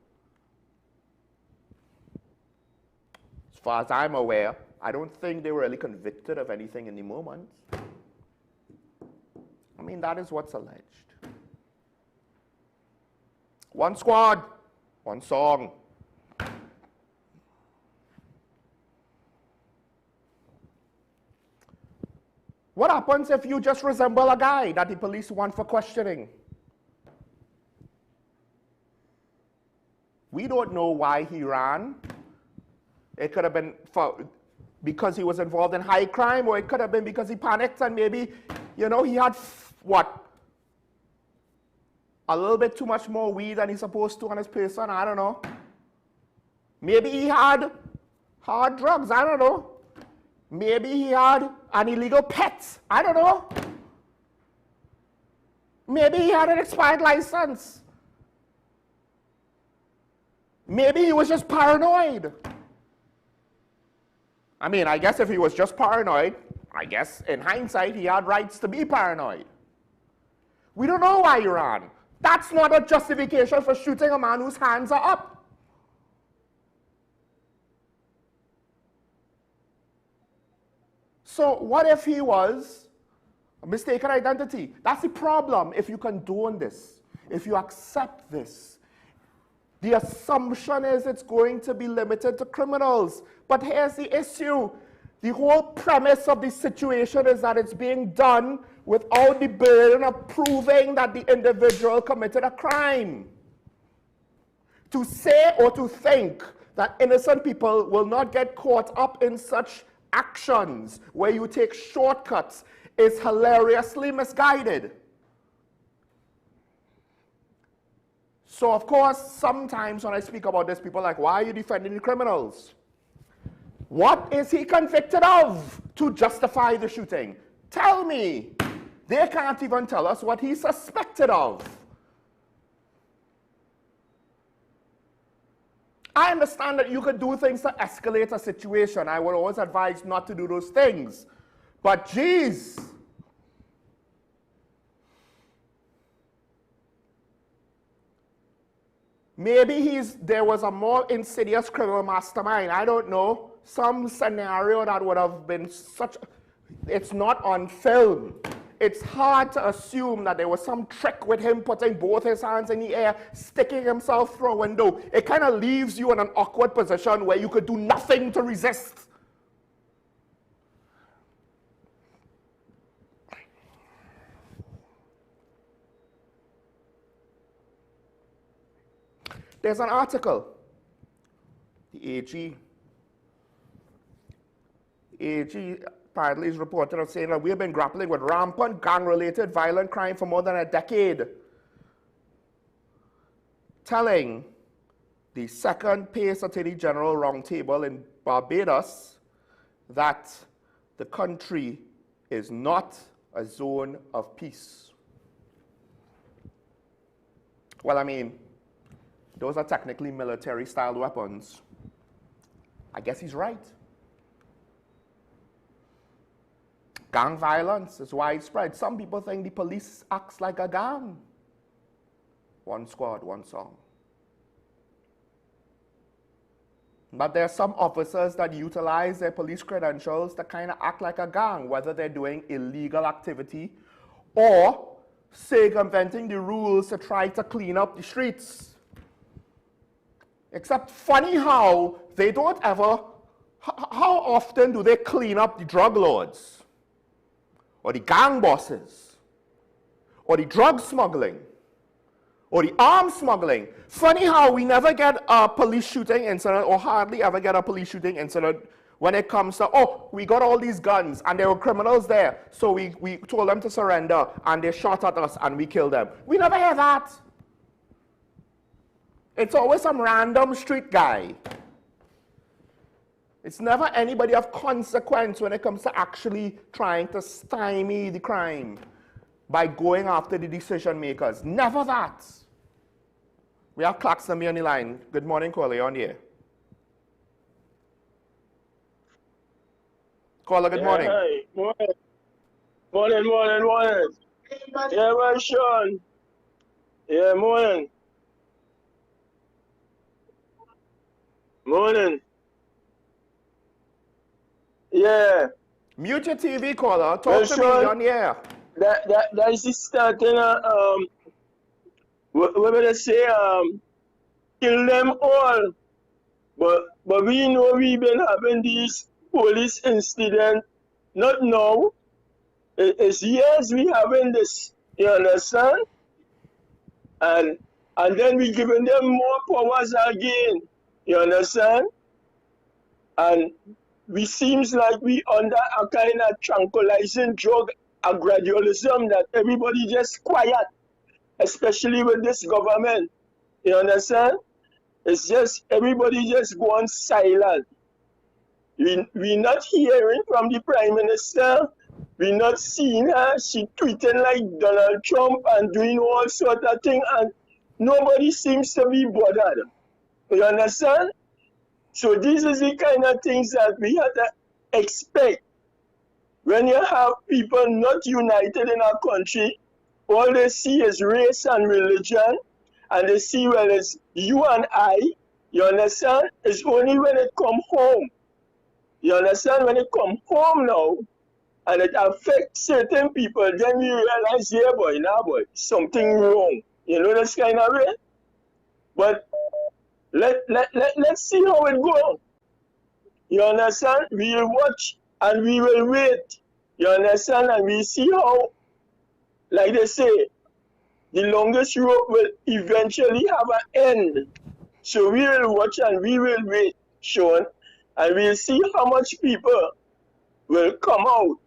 As far as I'm aware, I don't think they were really convicted of anything in the moment. I mean, that is what's alleged. One squad, one song. What happens if you just resemble a guy that the police want for questioning? We don't know why he ran. It could have been because he was involved in high crime, or it could have been because he panicked and maybe, you know, he had, a little bit too much more weed than he's supposed to on his person, I don't know. Maybe he had hard drugs, I don't know. Maybe he had an illegal pet, I don't know. Maybe he had an expired license. Maybe he was just paranoid. I mean, I guess if he was just paranoid, I guess in hindsight he had rights to be paranoid. We don't know why he ran. That's not a justification for shooting a man whose hands are up. So what if he was a mistaken identity? That's the problem if you condone this, if you accept this. The assumption is it's going to be limited to criminals. But here's the issue. The whole premise of the situation is that it's being done without the burden of proving that the individual committed a crime. To say or to think that innocent people will not get caught up in such actions where you take shortcuts is hilariously misguided. So, of course, sometimes when I speak about this, people are like, why are you defending the criminals? What is he convicted of to justify the shooting? Tell me. They can't even tell us what he's suspected of. I understand that you could do things to escalate a situation. I would always advise not to do those things. But geez. Maybe there was a more insidious criminal mastermind. I don't know. Some scenario that would have been such... It's not on film. It's hard to assume that there was some trick with him putting both his hands in the air, sticking himself through a window. It kind of leaves you in an awkward position where you could do nothing to resist. There's an article, the AG apparently is reported of saying that we have been grappling with rampant gang-related violent crime for more than a decade. Telling the second Pace Attorney General Roundtable in Barbados that the country is not a zone of peace. Well, I mean, those are technically military-style weapons. I guess he's right. Gang violence is widespread. Some people think the police acts like a gang. One squad, one song. But there are some officers that utilize their police credentials to kind of act like a gang, whether they're doing illegal activity or circumventing the rules to try to clean up the streets. Except funny how they don't ever, how often do they clean up the drug lords or the gang bosses or the drug smuggling or the arms smuggling? Funny how we never get a police shooting incident, or hardly ever get a police shooting incident when it comes to, oh, we got all these guns and there were criminals there, so we told them to surrender and they shot at us and we killed them. We never hear that. It's always some random street guy. It's never anybody of consequence when it comes to actually trying to stymie the crime by going after the decision makers. Never that. We have Claxton on the line. Good morning, caller. You're on the air. Caller, good morning. Hi. Morning. Yeah, well, Sean. Yeah, morning. Yeah. Mute your TV, caller. Talk Well, to Sean, me on the air. That is the starting what would I say, kill them all. But we know we've been having these police incidents, not now. It's years we having this, you understand? And then we giving them more powers again, you understand? And we seems like we under a kind of tranquilizing drug, a gradualism that everybody just quiet, especially with this government, you understand? It's just, everybody just go on silent. We not hearing from the Prime Minister. We not seeing her. She tweeting like Donald Trump and doing all sort of things, and nobody seems to be bothered. You understand? So this is the kind of things that we have to expect. When you have people not united in our country, all they see is race and religion, and they see, well, it's you and I, you understand? It's only when it come home. You understand? When it come home now, and it affects certain people, then we realize, yeah, boy, something wrong. You know this kind of way? But let's see how it goes. You understand? We will watch and we will wait. You understand? And we see how, like they say, the longest rope will eventually have an end. So we will watch and we will wait, Sean, and we'll see how much people will come out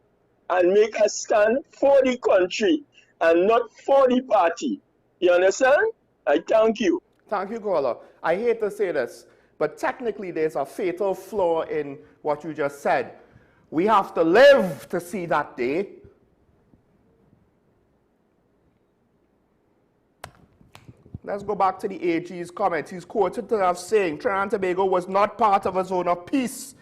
and make a stand for the country and not for the party. You understand? I thank you. Thank you, caller. I hate to say this, but technically there's a fatal flaw in what you just said. We have to live to see that day. Let's go back to the AG's comments. He's quoted to have saying Trinidad and Tobago was not part of a zone of peace.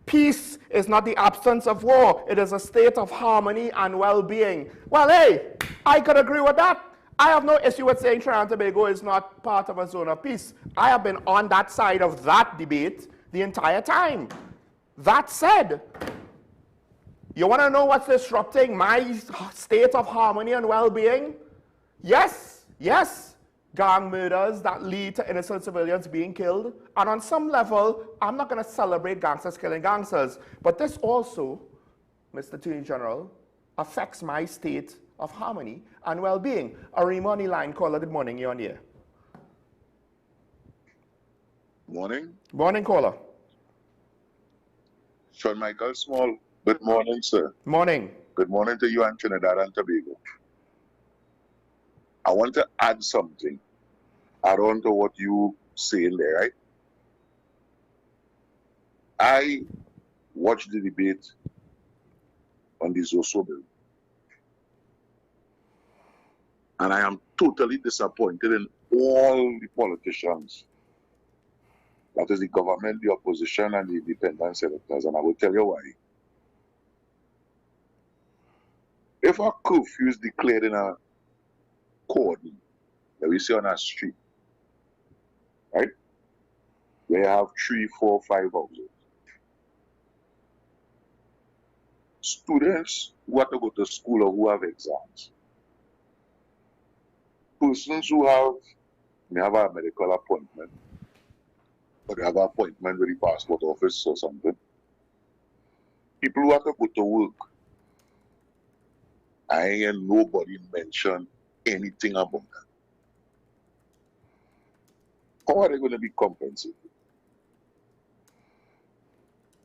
Peace is not the absence of war. It is a state of harmony and well-being. Well, hey, I could agree with that. I have no issue with saying Trinidad and Tobago is not part of a zone of peace. I have been on that side of that debate the entire time. That said, you want to know what's disrupting my state of harmony and well-being? Yes, gang murders that lead to innocent civilians being killed. And on some level, I'm not going to celebrate gangsters killing gangsters. But this also, Mr. Attorney General, affects my state of harmony and well-being. Arima on the line, caller, good morning, you're on the air. Morning. Morning, caller. Sean Michael Small. Good morning, sir. Morning. Good morning to you and Trinidad and Tobago. I want to add something. Add on to what you saying there, right? I watched the debate on the Zoso bill, and I am totally disappointed in all the politicians. That is the government, the opposition, and the independent senators, and I will tell you why. If a curfew is declared in a cordon that we see on a street, right? Where you have 3, 4, 5 houses. Students who have to go to school or who have exams. Persons who may have a medical appointment, or they have an appointment with the passport office or something. People who have to go to work. I ain't hear nobody mention anything about that. How are they going to be compensated?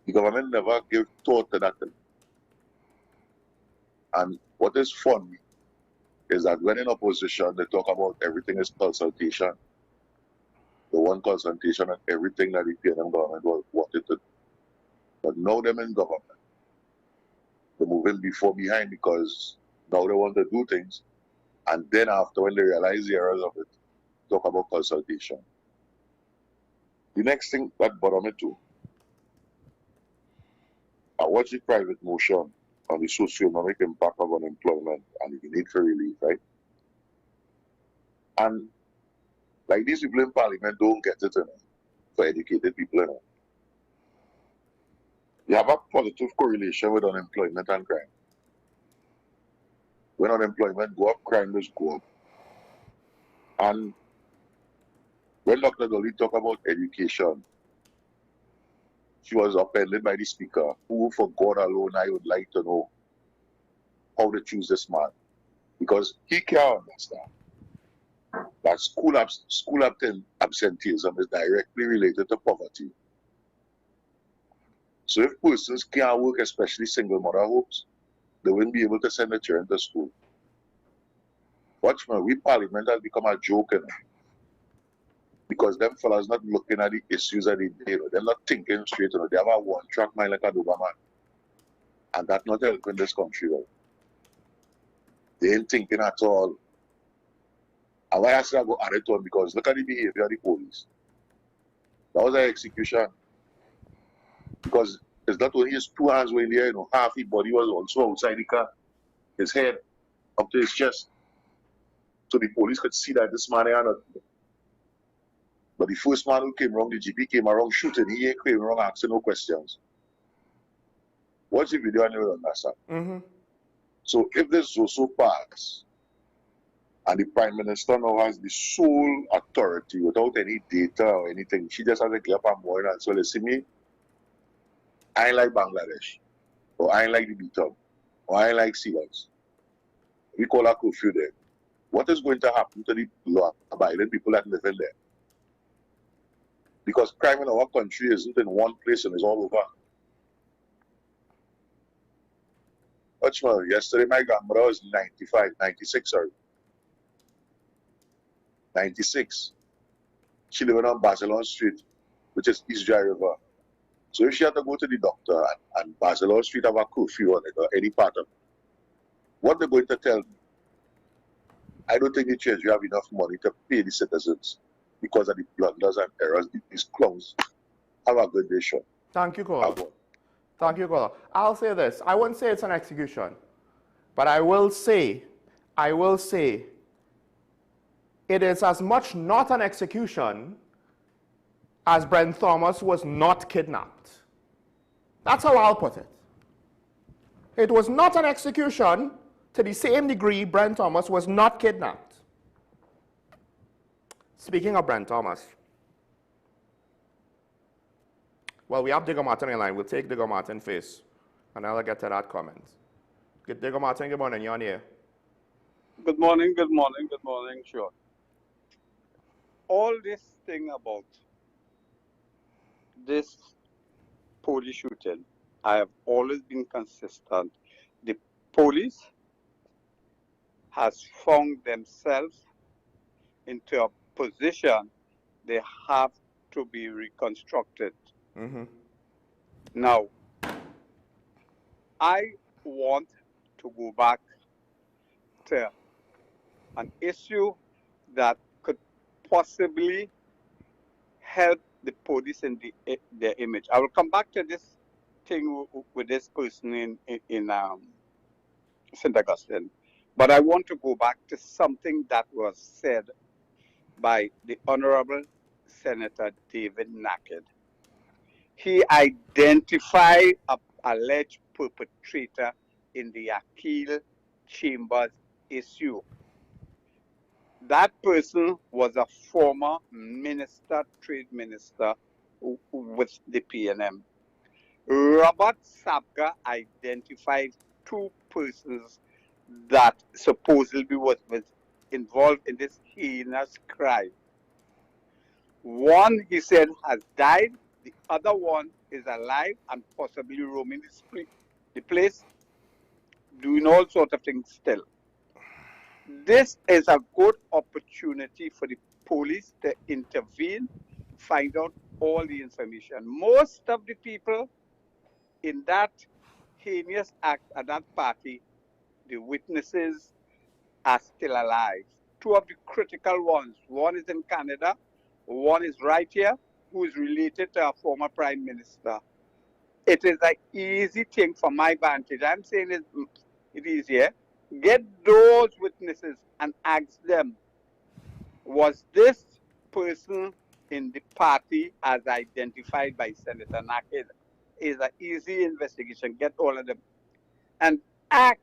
The government never gave thought to that. And what is funny is that when in opposition, they talk about everything is consultation. The one consultation and everything that the PNM government wanted to do. But now them in government, they're moving before behind because now they want to do things. And then after, when they realize the errors of it, talk about consultation. The next thing that bothered me too, I watched the private motion on the socio-economic impact of unemployment and the need for relief, right? And like these people in parliament don't get it, for educated people, You have a positive correlation with unemployment and crime. When unemployment go up, crime will go up. And when Dr. Dolly talked about education, she was upended by the speaker, who for God alone I would like to know how to choose this man. Because he can't understand that school absenteeism is directly related to poverty. So if persons can't work, especially single mother homes, they won't be able to send their children to school. Watch me, we parliament has become a joke, because them fellas not looking at the issues that they do. They're not thinking straight. They have a one-track mind like a Doberman. And that's not helping this country. They ain't thinking at all. And why I say I go add it on, because look at the behavior of the police. That was an execution. Because it's not only his 2 hands were in the air, half his body was also outside the car. His head up to his chest. So the police could see that this man had not. But the first man who came around, the GP came around shooting. He ain't came around asking no questions. Watch the video and you will understand. So if this also pass, and the Prime Minister now has the sole authority without any data or anything, she just has to get up and morning and so they see me, I ain't like Bangladesh, or I ain't like the Beatum, or I ain't like Seagulls. We call a curfew there. What is going to happen to the law-abiding people that live in there? Because crime in our country isn't in one place and it's all over. Watch me, yesterday my grandmother was 95, 96, sorry. 96. She lived on Barcelona Street, which is East Dry River. So if she had to go to the doctor and Barcelona Street have a curfew on it or any part of it, what they're going to tell me? I don't think the Treasury have enough money to pay the citizens because of the blunders and errors these clowns have a good day, Sean. Thank you, caller. Thank you, caller. I'll say this. I wouldn't say it's an execution, but I will say, it is as much not an execution as Brent Thomas was not kidnapped. That's how I'll put it. It was not an execution to the same degree Brent Thomas was not kidnapped. Speaking of Brent Thomas, well, we have Digger Martin in line. We'll take Digger Martin first, and I'll get to that comment. Good Digger Martin, good morning. You're on here. Good morning, sure. All this thing about this police shooting I have always been consistent. The police has found themselves into a position they have to be reconstructed. Now, I want to go back to an issue that could possibly help the police in their image. I will come back to this thing with this person in St. Augustine, but I want to go back to something that was said by the Honorable Senator David Naked. He identified an alleged perpetrator in the Akil Chambers issue. That person was a former minister, trade minister with the PNM. Robert Sabga identified two persons that supposedly was involved in this heinous crime. One, he said, has died. The other one is alive and possibly roaming the place, doing all sorts of things still. This is a good opportunity for the police to intervene, find out all the information. Most of the people in that heinous act at that party, the witnesses are still alive. Two of the critical ones, one is in Canada, one is right here, who is related to a former prime minister. It is an easy thing from my vantage. I'm saying it is here. Get those witnesses and ask them, was this person in the party as identified by Senator Naked? Is an easy investigation. Get all of them. And ask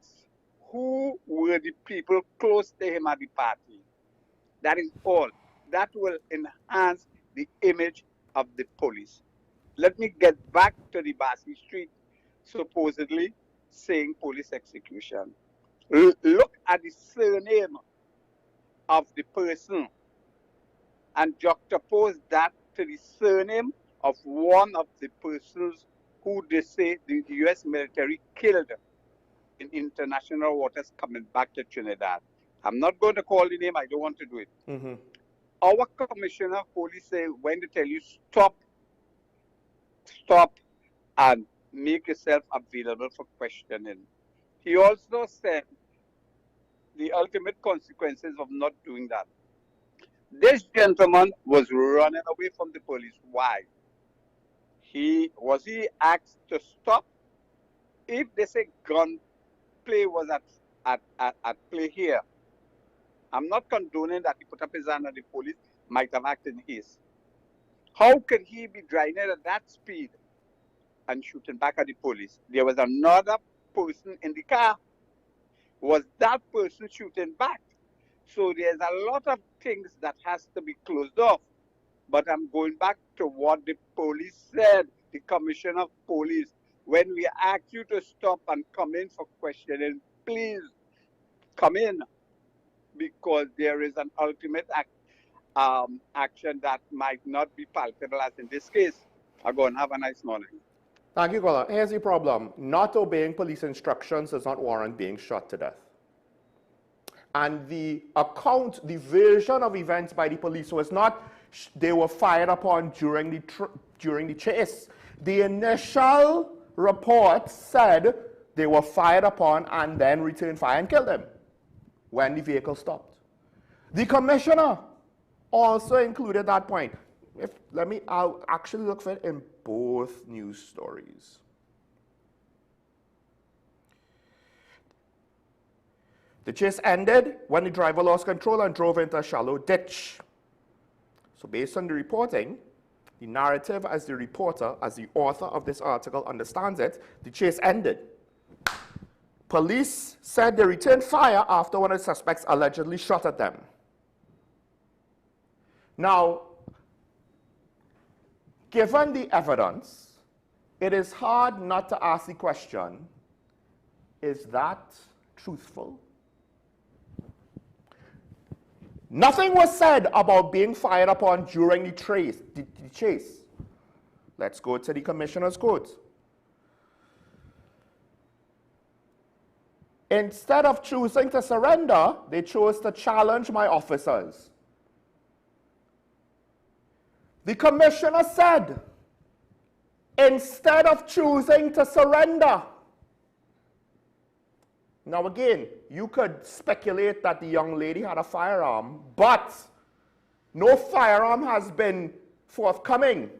who were the people close to him at the party. That is all. That will enhance the image of the police. Let me get back to the Bassey Street, supposedly saying police execution. Look at the surname of the person and juxtapose that to the surname of one of the persons who they say the U.S. military killed in international waters coming back to Trinidad. I'm not going to call the name. I don't want to do it. Our commissioner of police say when they tell you stop and make yourself available for questioning. He also said the ultimate consequences of not doing that. This gentleman was running away from the police. Why? Was he asked to stop? If they say gun play was at play here, I'm not condoning that he put up his hand on the police, might have acted in haste. How can he be driving at that speed and shooting back at the police? There was another person in the car. Was that person shooting back? So there's a lot of things that has to be closed off. But I'm going back to what the police said, the commissioner of police. When we ask you to stop and come in for questioning, please come in, because there is an ultimate action that might not be palpable as in this case. I'll go and have a nice morning. Thank you, caller. Here's the problem. Not obeying police instructions does not warrant being shot to death. And the account, the version of events by the police was not they were fired upon during the chase. The initial report said they were fired upon and then returned fire and killed them when the vehicle stopped. The commissioner also included that point. I'll actually look for it in both news stories. The chase ended when the driver lost control and drove into a shallow ditch. So based on the reporting, the narrative as the reporter, as the author of this article understands it, the chase ended. Police said they returned fire after one of the suspects allegedly shot at them. Now, given the evidence, it is hard not to ask the question, is that truthful? Nothing was said about being fired upon during the chase. Let's go to the commissioner's quote. Instead of choosing to surrender, they chose to challenge my officers. The commissioner said, instead of choosing to surrender. Now again, you could speculate that the young lady had a firearm, but no firearm has been forthcoming.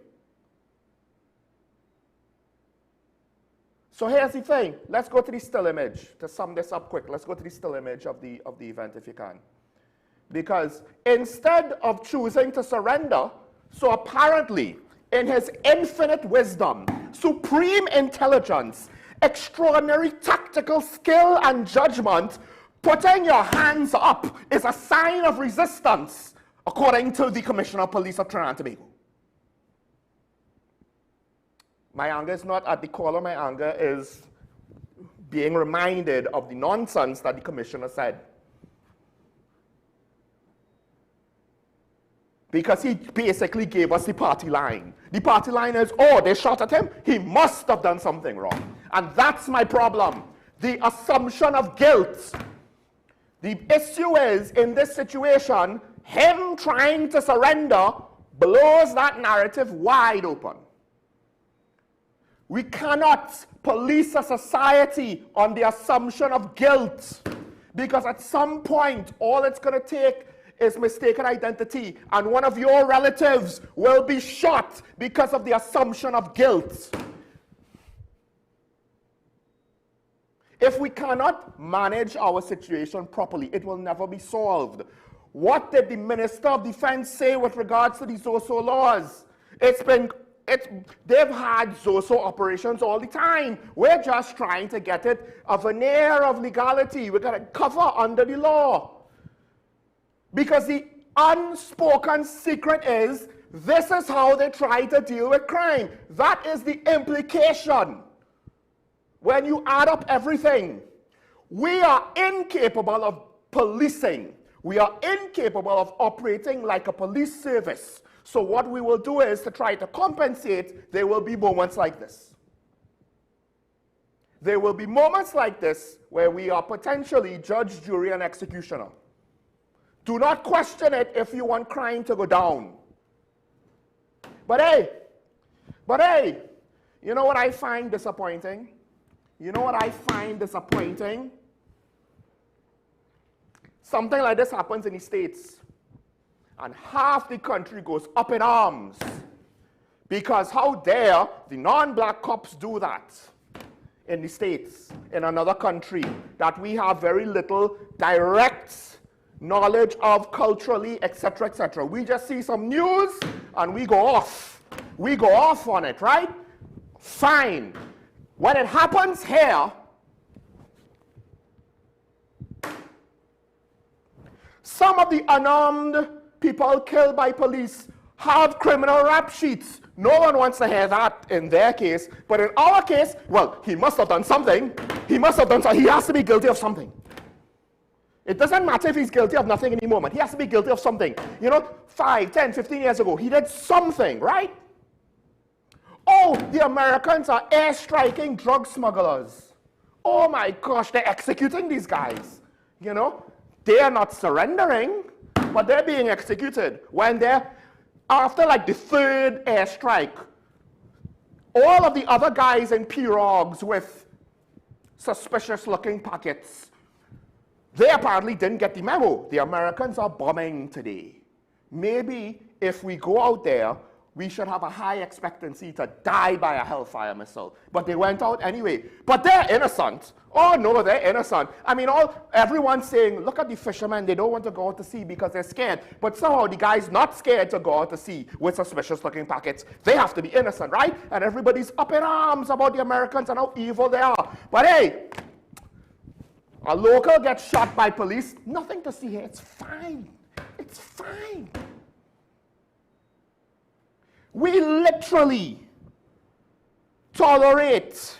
So here's the thing. Let's go to the still image to sum this up quick. Let's go to the still image of the event if you can. Because instead of choosing to surrender, so apparently in his infinite wisdom, supreme intelligence, extraordinary tactical skill and judgment, putting your hands up is a sign of resistance, according to the Commissioner of Police of Trinidad and Tobago. My anger is not at the caller, my anger is being reminded of the nonsense that the commissioner said. Because he basically gave us the party line. The party line is, oh, they shot at him, he must have done something wrong. And that's my problem. The assumption of guilt. The issue is, in this situation, him trying to surrender blows that narrative wide open. We cannot police a society on the assumption of guilt, because at some point, all it's going to take is mistaken identity, and one of your relatives will be shot because of the assumption of guilt. If we cannot manage our situation properly, it will never be solved. What did the Minister of Defense say with regards to the ZOSO laws? They've had ZOSO operations all the time. We're just trying to get it a veneer of legality. We're going to cover under the law. Because the unspoken secret is, this is how they try to deal with crime. That is the implication. When you add up everything, we are incapable of policing. We are incapable of operating like a police service. So what we will do is, to try to compensate, there will be moments like this. There will be moments like this where we are potentially judge, jury, and executioner. Do not question it if you want crime to go down. But hey, you know what I find disappointing? You know what I find disappointing? Something like this happens in the States, and half the country goes up in arms. Because how dare the non-black cops do that in the States, in another country that we have very little direct knowledge of culturally, etc., etc. We just see some news and we go off. We go off on it, right? Fine. When it happens here, some of the unarmed people killed by police have criminal rap sheets. No one wants to hear that in their case. But in our case, well, he must have done something. He must have done something. He has to be guilty of something. It doesn't matter if he's guilty of nothing in the moment. He has to be guilty of something. You know, 5, 10, 15 years ago, he did something, right? Oh, the Americans are airstriking drug smugglers. Oh my gosh, they're executing these guys. You know, they are not surrendering, but they're being executed. When they're, after like the 3rd airstrike, all of the other guys in pirogues with suspicious looking packets, they apparently didn't get the memo. The Americans are bombing today. Maybe if we go out there, we should have a high expectancy to die by a Hellfire missile. But they went out anyway. But they're innocent. Oh no, they're innocent. I mean, everyone's saying, look at the fishermen, they don't want to go out to sea because they're scared. But somehow the guy's not scared to go out to sea with suspicious looking packets. They have to be innocent, right? And everybody's up in arms about the Americans and how evil they are. But hey, a local gets shot by police, nothing to see here. It's fine. It's fine. We literally tolerate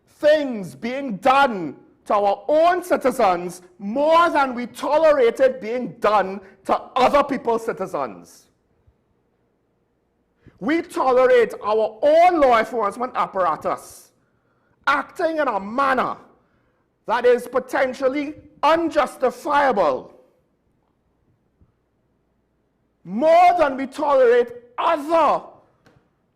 things being done to our own citizens more than we tolerate it being done to other people's citizens. We tolerate our own law enforcement apparatus acting in a manner that is potentially unjustifiable, more than we tolerate other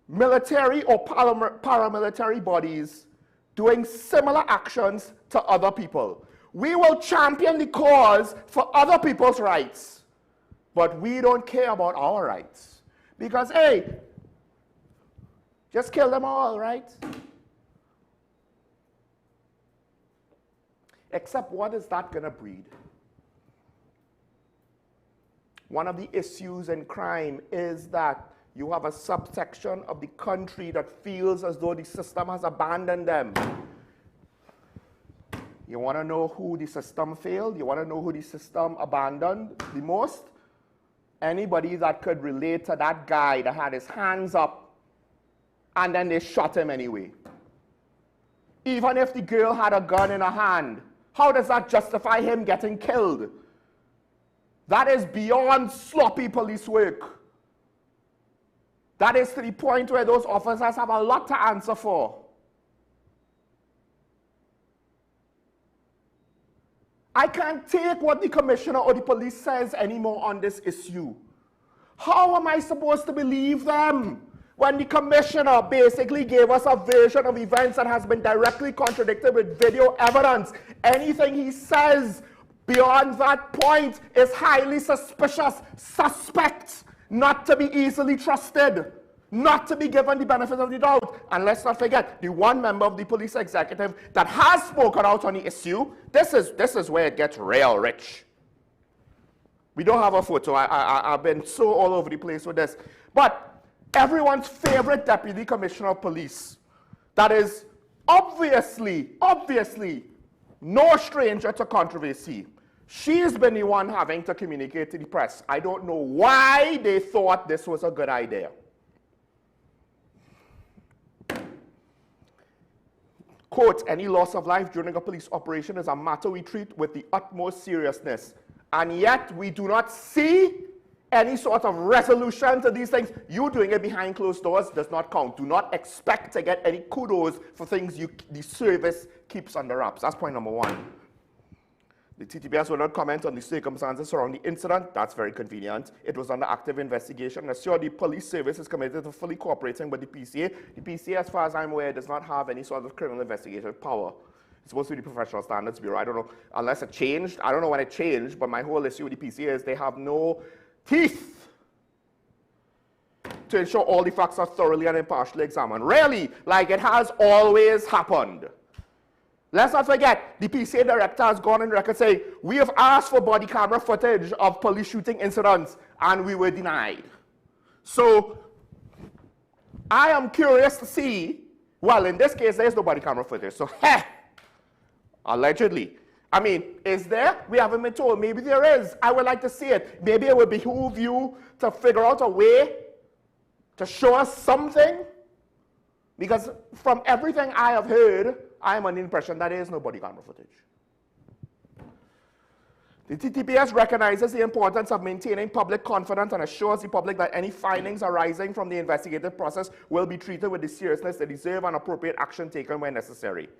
military or paramilitary bodies doing similar actions to other people. We will champion the cause for other people's rights, but we don't care about our rights. Because, hey, just kill them all, right? Except what is that going to breed? One of the issues in crime is that you have a subsection of the country that feels as though the system has abandoned them. You want to know who the system failed? You want to know who the system abandoned the most? Anybody that could relate to that guy that had his hands up and then they shot him anyway. Even if the girl had a gun in her hand, how does that justify him getting killed? That is beyond sloppy police work. That is to the point where those officers have a lot to answer for. I can't take what the commissioner or the police says anymore on this issue. How am I supposed to believe them when the commissioner basically gave us a version of events that has been directly contradicted with video evidence? Anything he says beyond that point is highly suspicious, suspect, not to be easily trusted, not to be given the benefit of the doubt. And let's not forget, the one member of the police executive that has spoken out on the issue, this is where it gets real rich. We don't have a photo. I've been so all over the place with this. But everyone's favorite deputy commissioner of police, that is obviously no stranger to controversy, she's been the one having to communicate to the press. I don't know why they thought this was a good idea. Quote, any loss of life during a police operation is a matter we treat with the utmost seriousness. And yet we do not see any sort of resolution to these things. You doing it behind closed doors does not count. Do not expect to get any kudos for things the service keeps under wraps. That's point number one. The TTPS will not comment on the circumstances surrounding the incident. That's very convenient. It was under active investigation. Assure the police service is committed to fully cooperating with the PCA. The PCA, as far as I'm aware, does not have any sort of criminal investigative power. It's supposed to be the Professional Standards Bureau. I don't know, unless it changed. I don't know when it changed, but my whole issue with the PCA is they have no teeth to ensure all the facts are thoroughly and impartially examined. Really, like it has always happened. Let's not forget, the PCA director has gone on record saying, we have asked for body camera footage of police shooting incidents, and we were denied. So, I am curious to see, well, in this case, there's no body camera footage, so, allegedly. I mean, is there? We haven't been told. Maybe there is. I would like to see it. Maybe it would behoove you to figure out a way to show us something, because from everything I have heard, I am under the impression that there is no body camera footage. The TTPS recognizes the importance of maintaining public confidence and assures the public that any findings arising from the investigative process will be treated with the seriousness they deserve and appropriate action taken where necessary.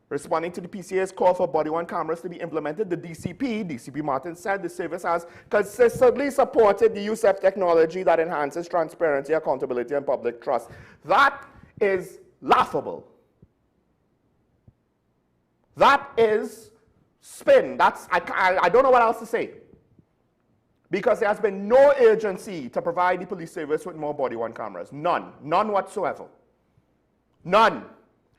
Responding to the PCA's call for body-worn cameras to be implemented, the DCP Martin said the service has consistently supported the use of technology that enhances transparency, accountability, and public trust. That is laughable. That is spin. I don't know what else to say. Because there has been no urgency to provide the police service with more body-worn cameras. None. None whatsoever. None.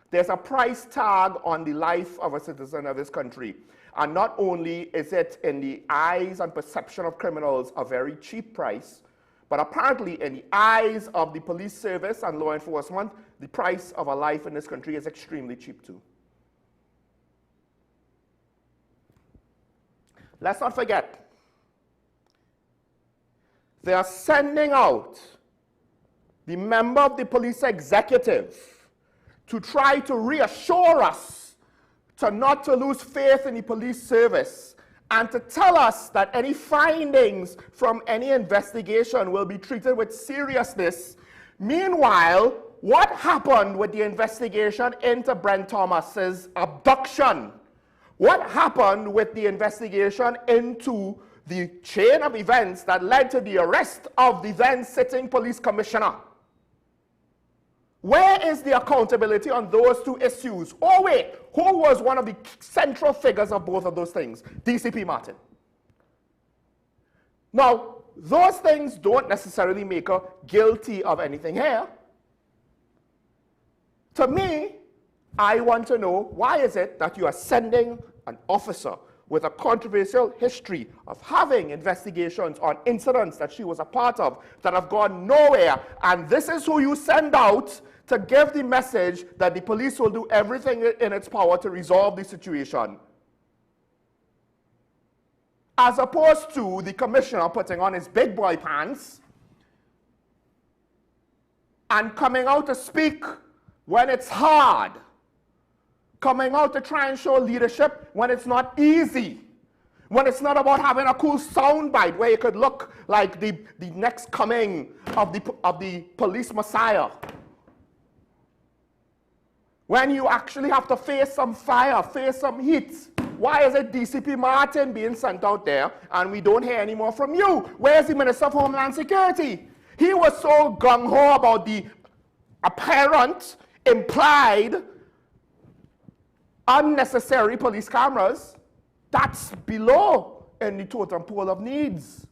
There's a price tag on the life of a citizen of this country. And not only is it in the eyes and perception of criminals a very cheap price, but apparently in the eyes of the police service and law enforcement, the price of a life in this country is extremely cheap too. Let's not forget, they are sending out the member of the police executive to try to reassure us to not to lose faith in the police service and to tell us that any findings from any investigation will be treated with seriousness. Meanwhile, what happened with the investigation into Brent Thomas's abduction What happened with the investigation into the chain of events that led to the arrest of the then sitting police commissioner? Where is the accountability on those two issues? Oh wait, who was one of the central figures of both of those things? DCP Martin. Now, those things don't necessarily make her guilty of anything here. To me, I want to know, why is it that you are sending an officer with a controversial history of having investigations on incidents that she was a part of that have gone nowhere, and this is who you send out to give the message that the police will do everything in its power to resolve the situation, as opposed to the commissioner putting on his big boy pants and coming out to speak when it's hard, coming out to try and show leadership when it's not easy, when it's not about having a cool soundbite where you could look like the next coming of the police messiah. When you actually have to face some fire, face some heat. Why is it DCP Martin being sent out there and we don't hear any more from you? Where's the Minister of Homeland Security? He was so gung-ho about the apparent, implied, unnecessary police cameras. That's below in the totem pole of needs.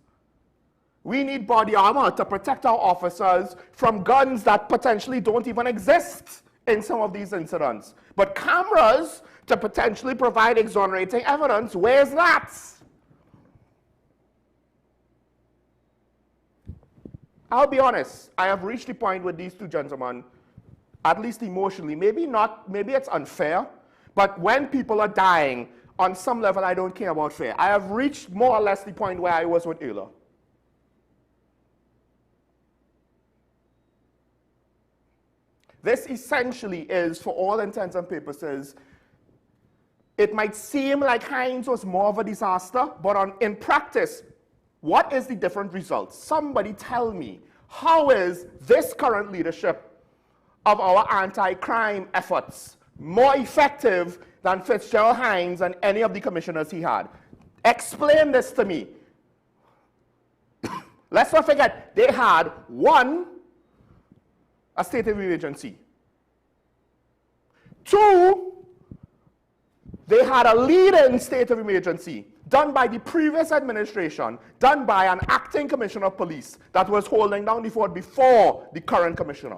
We need body armor to protect our officers from guns that potentially don't even exist in some of these incidents. But cameras to potentially provide exonerating evidence, where's that? I'll be honest, I have reached the point with these two gentlemen, at least emotionally, maybe it's unfair, but when people are dying, on some level I don't care about fair. I have reached more or less the point where I was with Euler. This essentially is, for all intents and purposes, it might seem like Heinz was more of a disaster, but in practice, what is the different result? Somebody tell me, how is this current leadership of our anti-crime efforts more effective than Fitzgerald Hines and any of the commissioners he had? Explain this to me. Let's not forget, they had one, a state of emergency. Two, they had a lead-in state of emergency done by the previous administration, done by an acting commissioner of police that was holding down the fort before the current commissioner.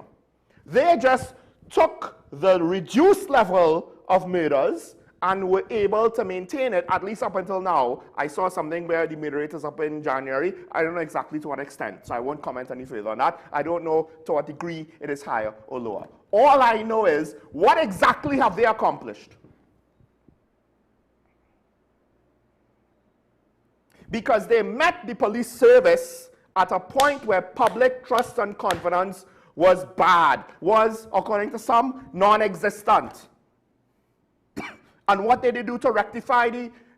They just took the reduced level of murders and were able to maintain it, at least up until now. I saw something where the murder rate is up in January. I don't know exactly to what extent, so I won't comment any further on that. I don't know to what degree it is higher or lower. All I know is, what exactly have they accomplished? Because they met the police service at a point where public trust and confidence was bad, was, according to some, non-existent. And what did they do to rectify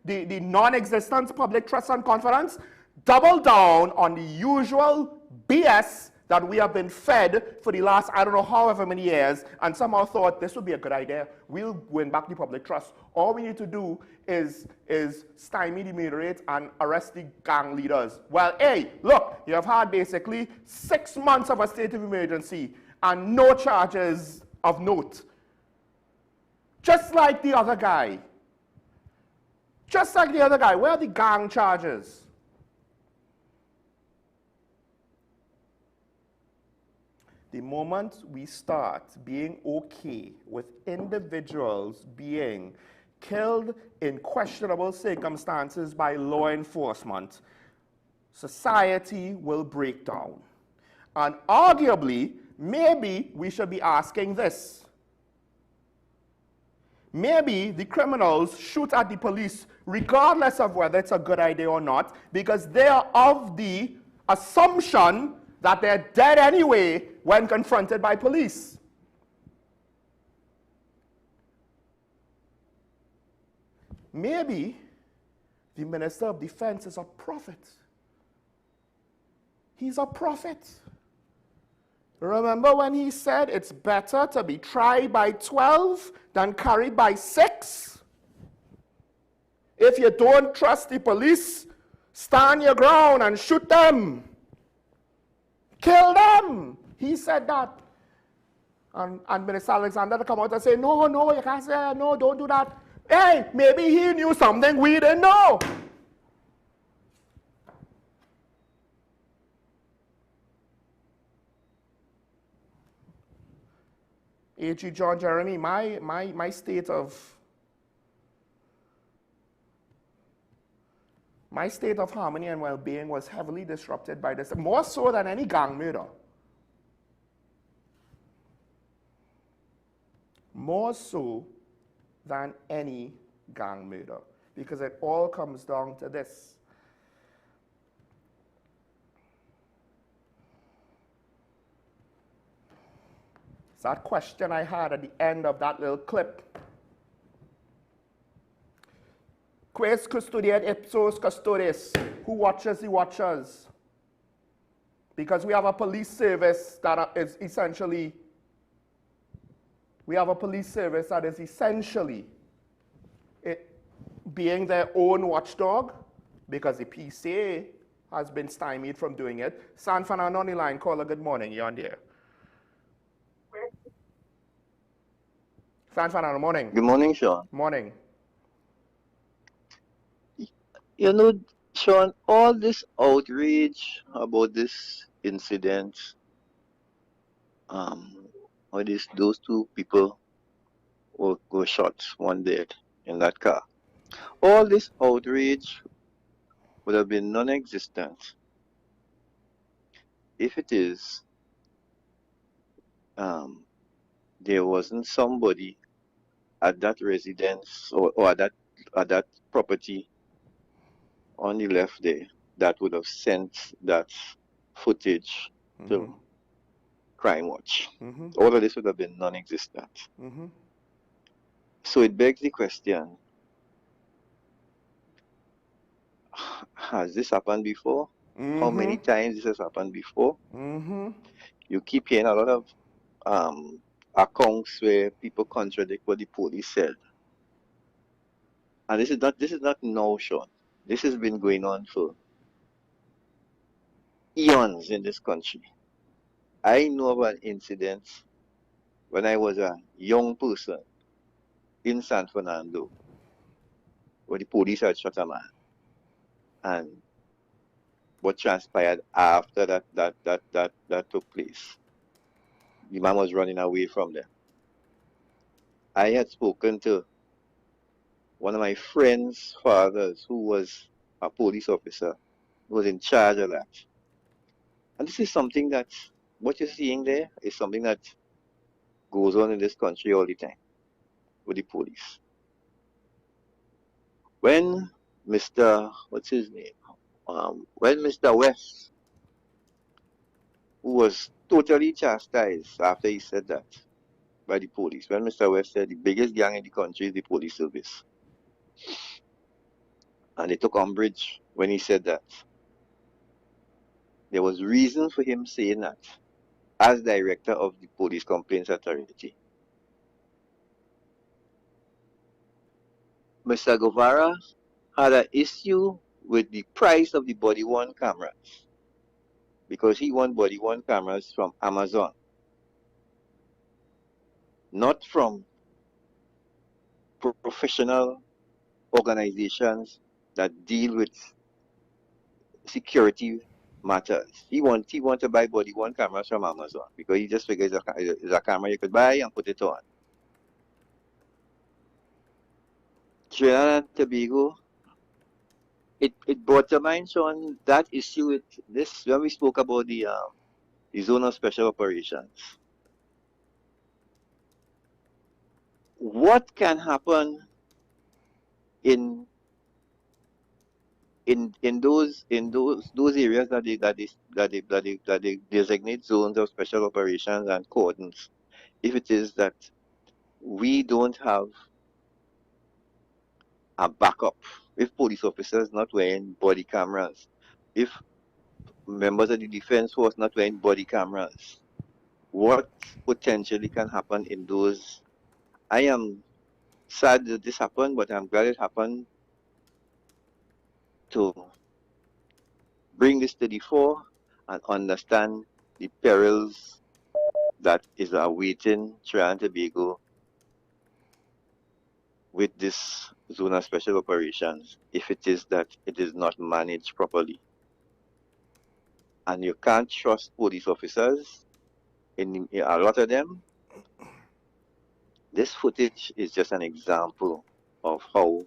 the non-existent public trust and confidence? Double down on the usual BS that we have been fed for the last, I don't know, however many years, and somehow thought this would be a good idea. We'll win back the public trust. All we need to do is stymie the murder rate and arrest the gang leaders. Well, hey, look, you have had basically 6 months of a state of emergency and no charges of note. Just like the other guy. Just like the other guy. Where are the gang charges? The moment we start being okay with individuals being killed in questionable circumstances by law enforcement, society will break down. And arguably, maybe we should be asking this. Maybe the criminals shoot at the police regardless of whether it's a good idea or not, because they are of the assumption that they're dead anyway when confronted by police. Maybe the Minister of Defense is a prophet. He's a prophet. Remember when he said it's better to be tried by 12 than carried by 6? If you don't trust the police, stand your ground and shoot them. Kill them. He said that. And Minister Alexander to come out and say, no, no, you can't say that. No, don't do that. Hey, maybe he knew something we didn't know. A.G. John Jeremy, my state of harmony and well-being was heavily disrupted by this, more so than any gang murder. More so than any gang murder, because it all comes down to this. It's that question I had at the end of that little clip. Quis custodiet ipsos custodes? Who watches the watchers? Because we have a police service that is essentially being their own watchdog, because the PCA has been stymied from doing it. San Fernando on the line, caller, good morning, you're on there. San Fernando, morning. Good morning, Sean. Morning. You know, Sean, all this outrage about this incident, those two people were shot, one dead in that car. All this outrage would have been non-existent if it is there wasn't somebody at that residence or at that property on the left there that would have sent that footage to Crime Watch. All of this would have been non-existent. So it begs the question, has this happened before? How many times this has happened before? You keep hearing a lot of accounts where people contradict what the police said. And this is not now, Sean. This has been going on for eons in this country. I know of an incident when I was a young person in San Fernando where the police had shot a man. And what transpired after that took place, the man was running away from them. I had spoken to one of my friend's fathers who was a police officer, who was in charge of that. And this is something that, what you're seeing there is something that goes on in this country all the time with the police. When Mr. What's his name? When Mr. West, who was totally chastised after he said that by the police, when Mr. West said the biggest gang in the country is the police service. And they took umbrage when he said that. There was reason for him saying that as director of the Police Complaints Authority. Mr. Guevara had an issue with the price of the body-worn cameras because he won body-worn cameras from Amazon, not from professional organizations that deal with security matters. He want to buy body-worn cameras from Amazon because he just figures it's a camera you could buy and put it on. Trinidad and Tobago, it brought to mind, Sean, that issue with this when we spoke about the zone of special operations. What can happen in those areas that they designate zones of special operations and cordons, if it is that we don't have a backup, if police officers not wearing body cameras, if members of the defense force not wearing body cameras, what potentially can happen in those? I am sad that this happened, but I'm glad it happened to bring this to the fore and understand the perils that is awaiting Trinidad and Tobago with this zone of special operations if it is that it is not managed properly. And you can't trust police officers, in a lot of them. This footage is just an example of how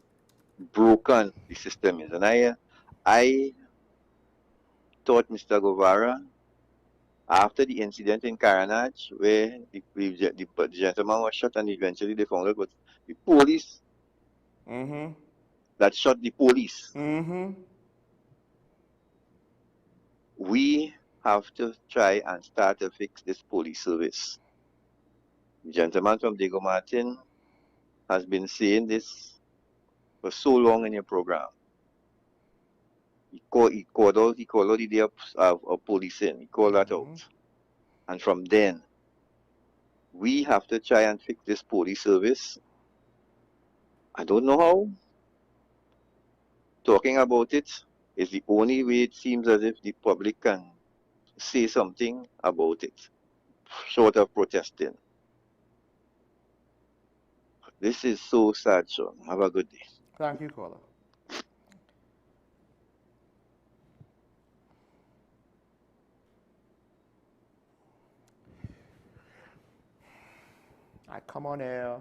broken the system is. And I thought Mr. Guevara, after the incident in Caranage, where the gentleman was shot and eventually they found out was the police that shot the police. We have to try and start to fix this police service. The gentleman from Diego Martin has been saying this for so long in your program. He called out the day of policing. He called that out. And from then, we have to try and fix this police service. I don't know how. Talking about it is the only way it seems as if the public can say something about it, short of protesting. This is so sad, Sean. Have a good day. Thank you, caller. I come on air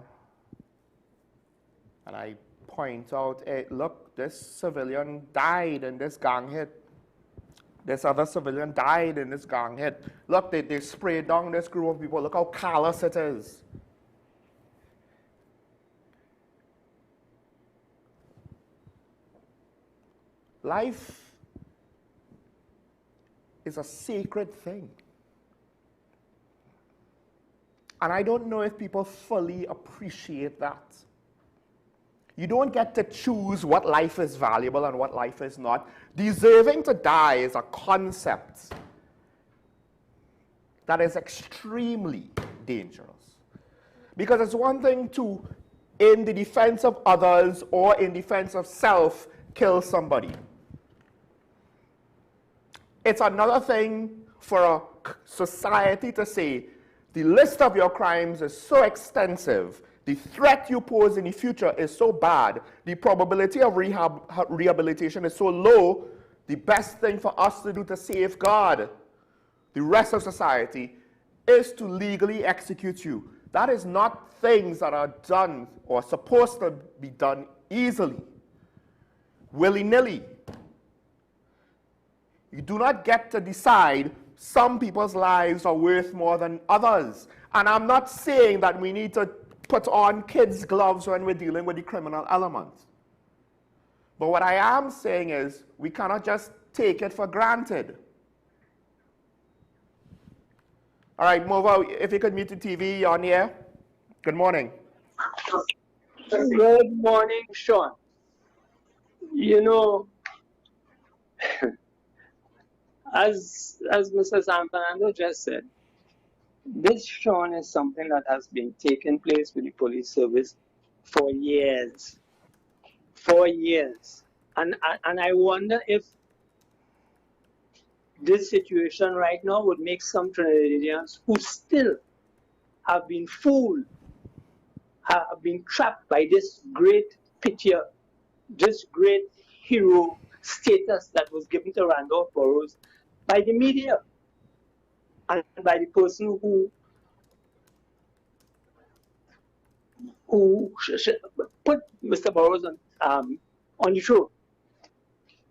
and I point out, hey, look, this civilian died in this gang hit. This other civilian died in this gang hit. Look, they sprayed down this group of people. Look how callous it is. Life is a sacred thing. And I don't know if people fully appreciate that. You don't get to choose what life is valuable and what life is not. Deserving to die is a concept that is extremely dangerous. Because it's one thing to, in the defense of others or in defense of self, kill somebody. It's another thing for a society to say, the list of your crimes is so extensive, the threat you pose in the future is so bad, the probability of rehabilitation is so low, the best thing for us to do to safeguard the rest of society is to legally execute you. That is not things that are done or supposed to be done easily, willy-nilly. You do not get to decide some people's lives are worth more than others. And I'm not saying that we need to put on kids' gloves when we're dealing with the criminal element. But what I am saying is we cannot just take it for granted. All right, Mova, if you could mute the TV, you're on the air. Good morning. Good morning, Sean. You know, as Mr. San Fernando just said, this, Sean, is something that has been taking place with the police service for years. For years. And I wonder if this situation right now would make some Trinidadians who still have been fooled, have been trapped by this great picture, this great hero status that was given to Randolph Burrows by the media and by the person who put Mr. Burrows on the show.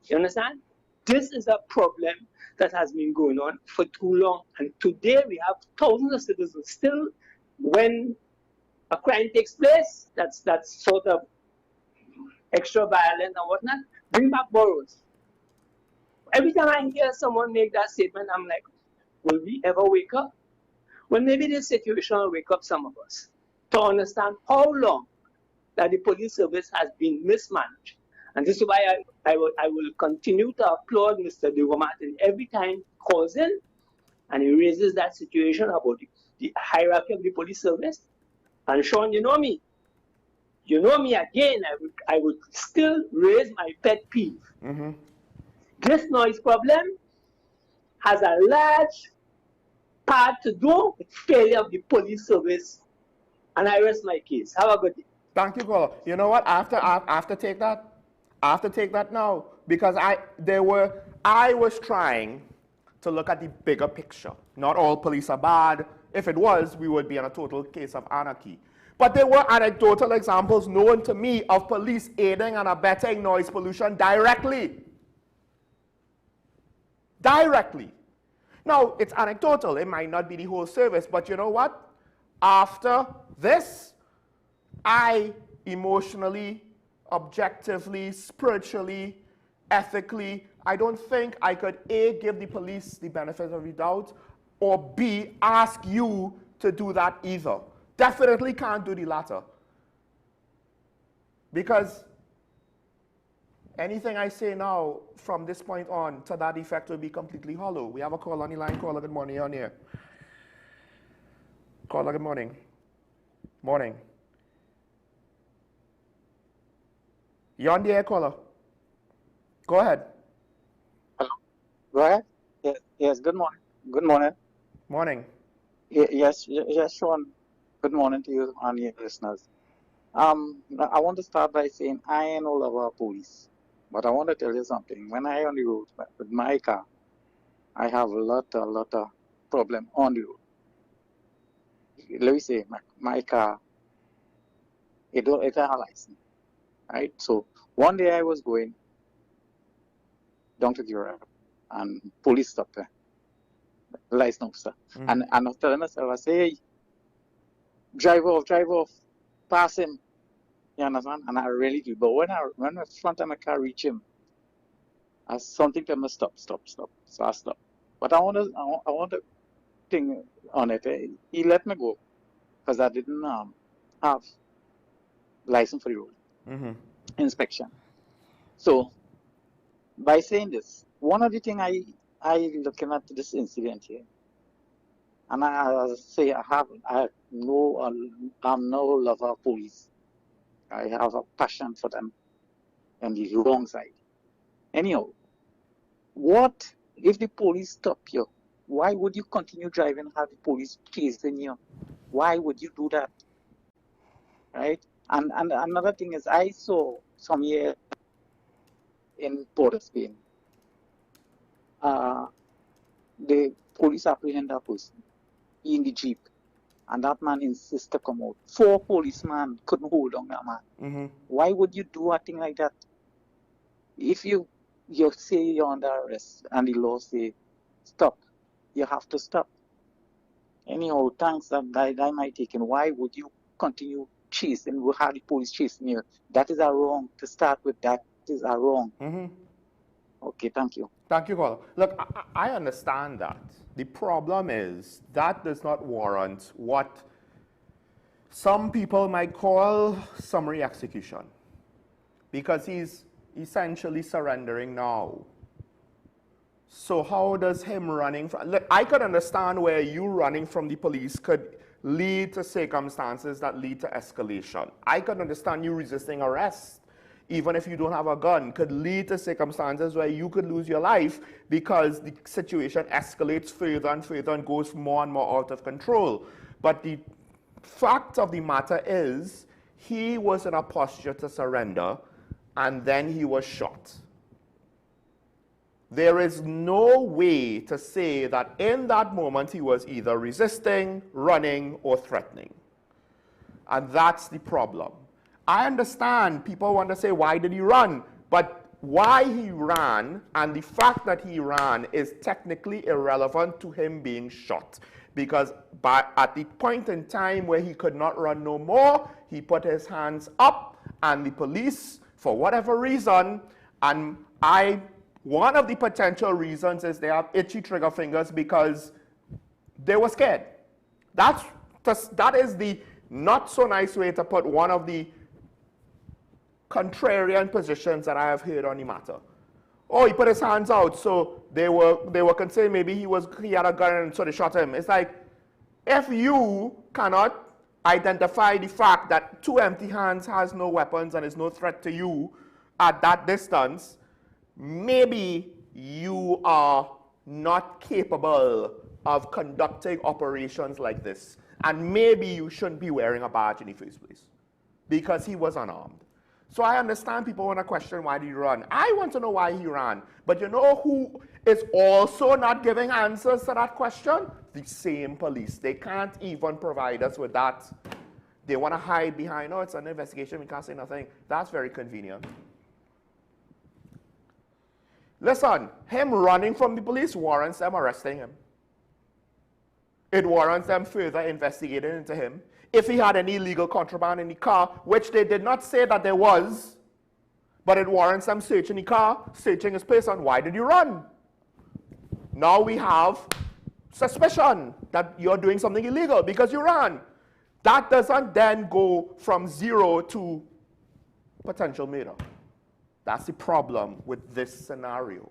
You understand? This is a problem that has been going on for too long. And today we have thousands of citizens still, when a crime takes place, that's sort of extra violent and whatnot, bring back Burrows. Every time I hear someone make that statement, I'm like, will we ever wake up? Well, maybe this situation will wake up some of us to understand how long that the police service has been mismanaged. And this is why I will continue to applaud Mr. Diego Martin every time he calls in and he raises that situation about the hierarchy of the police service. And Sean, you know me, you know me again, I would still raise my pet peeve. This noise problem has a large part to do with failure of the police service. And I rest my case. Have a good day. Thank you, caller. You know what? I have to take that. I have to take that now because I was trying to look at the bigger picture. Not all police are bad. If it was, we would be in a total case of anarchy. But there were anecdotal examples known to me of police aiding and abetting noise pollution directly. Directly. Now, it's anecdotal. It might not be the whole service, but you know what? After this, I emotionally, objectively, spiritually, ethically, I don't think I could A, give the police the benefit of the doubt, or B, ask you to do that either. Definitely can't do the latter. Because anything I say now from this point on to that effect will be completely hollow. We have a call on the line. Caller, good morning. You're on here. Caller, good morning. Morning. You're on the air, caller. Go ahead. Hello. Go ahead. Yes, good morning. Good morning. Morning. Yes, Sean. Good morning to you and your listeners. I want to start by saying I ain't all over police. But I want to tell you something. When I on the road with my car, I have a lot of problem on the road. Let me say, my car, it has a license, right? So one day I was going down to Europe and police stopped there, the license officer. And I was telling myself, I say, hey, drive off, pass him. You understand? And I really do. But when the front of my car reach him, something told me stop. So I stopped. But I want to think on it. He let me go because I didn't have license for the road inspection. So by saying this, one of the things I looking at this incident here, and I say I'm no lover of police. I have a passion for them on the wrong side. Anyhow, what if the police stop you? Why would you continue driving and have the police chasing you? Why would you do that? Right? And another thing is, I saw some years in Port of Spain, the police apprehend a person in the Jeep. And that man insists to come out. 4 policemen couldn't hold on that man. Why would you do a thing like that? If you say you're under arrest and the law say stop, you have to stop. Anyhow, thanks that I might take in. Why would you continue chasing? We have the police chasing you. That is a wrong. To start with, that is a wrong. Okay, thank you. Thank you, caller. Look, I understand that. The problem is that does not warrant what some people might call summary execution, because he's essentially surrendering now. So how does him running from... Look, I could understand where you running from the police could lead to circumstances that lead to escalation. I could understand you resisting arrest, even if you don't have a gun, could lead to circumstances where you could lose your life because the situation escalates further and further and goes more and more out of control. But the fact of the matter is, he was in a posture to surrender, and then he was shot. There is no way to say that in that moment he was either resisting, running, or threatening. And that's the problem. I understand people want to say, why did he run? But why he ran and the fact that he ran is technically irrelevant to him being shot. Because at the point in time where he could not run no more, he put his hands up, and the police, for whatever reason, and one of the potential reasons is they have itchy trigger fingers because they were scared. That is the not so nice way to put one of the contrarian positions that I have heard on the matter. Oh, he put his hands out, so they were concerned maybe he had a gun and so they shot him. It's like, if you cannot identify the fact that two empty hands has no weapons and is no threat to you at that distance, maybe you are not capable of conducting operations like this. And maybe you shouldn't be wearing a badge in the first place because he was unarmed. So I understand people want to question why did he run. I want to know why he ran. But you know who is also not giving answers to that question? The same police. They can't even provide us with that. They want to hide behind, oh, it's an investigation, we can't say nothing. That's very convenient. Listen, him running from the police warrants them arresting him. It warrants them further investigating into him. If he had any illegal contraband in the car, which they did not say that there was, but it warrants them searching the car, searching his person. Why did you run? Now we have suspicion that you're doing something illegal because you ran. That doesn't then go from 0 to potential murder. That's the problem with this scenario.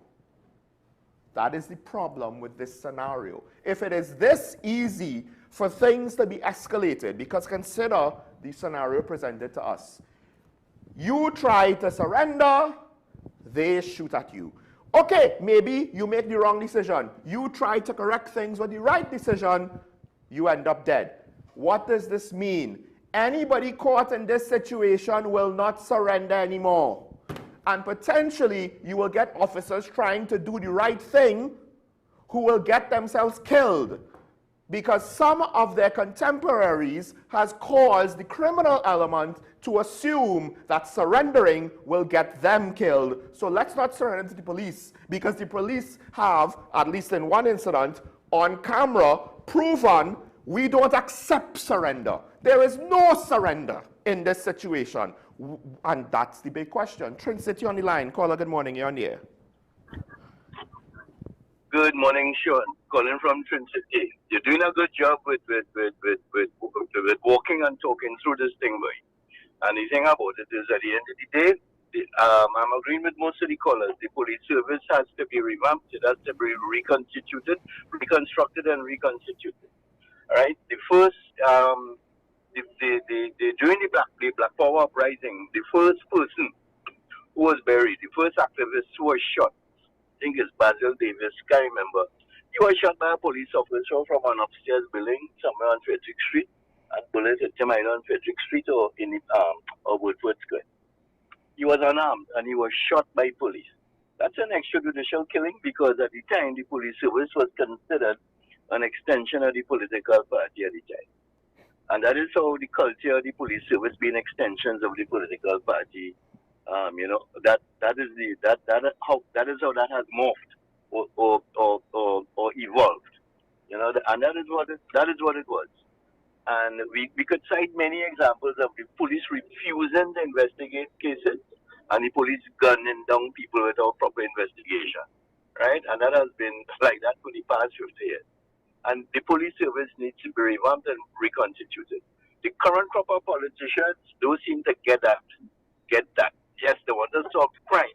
That is the problem with this scenario. If it is this easy for things to be escalated, because consider the scenario presented to us. You try to surrender, they shoot at you. Okay, maybe you make the wrong decision. You try to correct things with the right decision, you end up dead. What does this mean? Anybody caught in this situation will not surrender anymore. And potentially, you will get officers trying to do the right thing who will get themselves killed because some of their contemporaries has caused the criminal element to assume that surrendering will get them killed. So let's not surrender to the police because the police have, at least in one incident, on camera, proven we don't accept surrender. There is no surrender in this situation. And that's the big question. Trinity on the line. Caller, good morning. You're on the air. Good morning, Sean. Calling from Trinity. You're doing a good job with walking and talking through this thing, boy. And the thing about it is, at the end of the day, I'm agreeing with most of the callers. The police service has to be revamped. It has to be reconstituted, reconstructed, and reconstituted. All right. The first, during the Black Power uprising, the first person who was buried, the first activist who was shot, I think it's Basil Davis, can't remember. He was shot by a police officer from an upstairs building somewhere on Frederick Street, and bullets hit him either on Frederick Street or in or Woodford Square. He was unarmed and he was shot by police. That's an extrajudicial killing because at the time the police service was considered an extension of the political party at the time. And that is how the culture of the police service being extensions of the political party, that is how that has morphed or evolved. And that is what it was. And we could cite many examples of the police refusing to investigate cases and the police gunning down people without proper investigation, right? And that has been like that for the past 50 years. And the police service needs to be revamped and reconstituted. The current crop of politicians don't seem to get that. Yes, they want to solve crime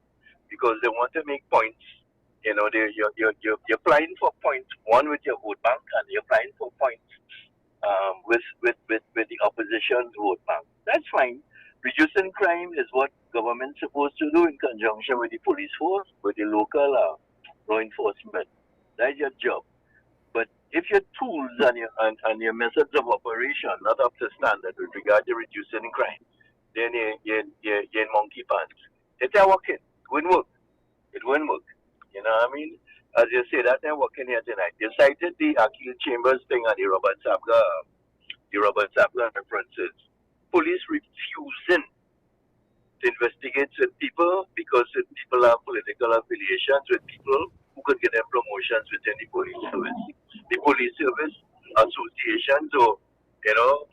because they want to make points. You're applying for points, one with your vote bank, and you're applying for points with the opposition's vote bank. That's fine. Reducing crime is what government's supposed to do in conjunction with the police force, with the local law enforcement. That's your job. But if your tools and your methods of operation are not up to standard with regard to reducing crime, then you're in monkey pants. It's not working. It wouldn't work. It wouldn't work. You know what I mean? As you say, that ain't working here tonight. You cited the Akil Chambers thing and the Robert Sabga references. Police refusing to investigate with people because people have political affiliations with people who could get them promotions within the police service. The police service associations, or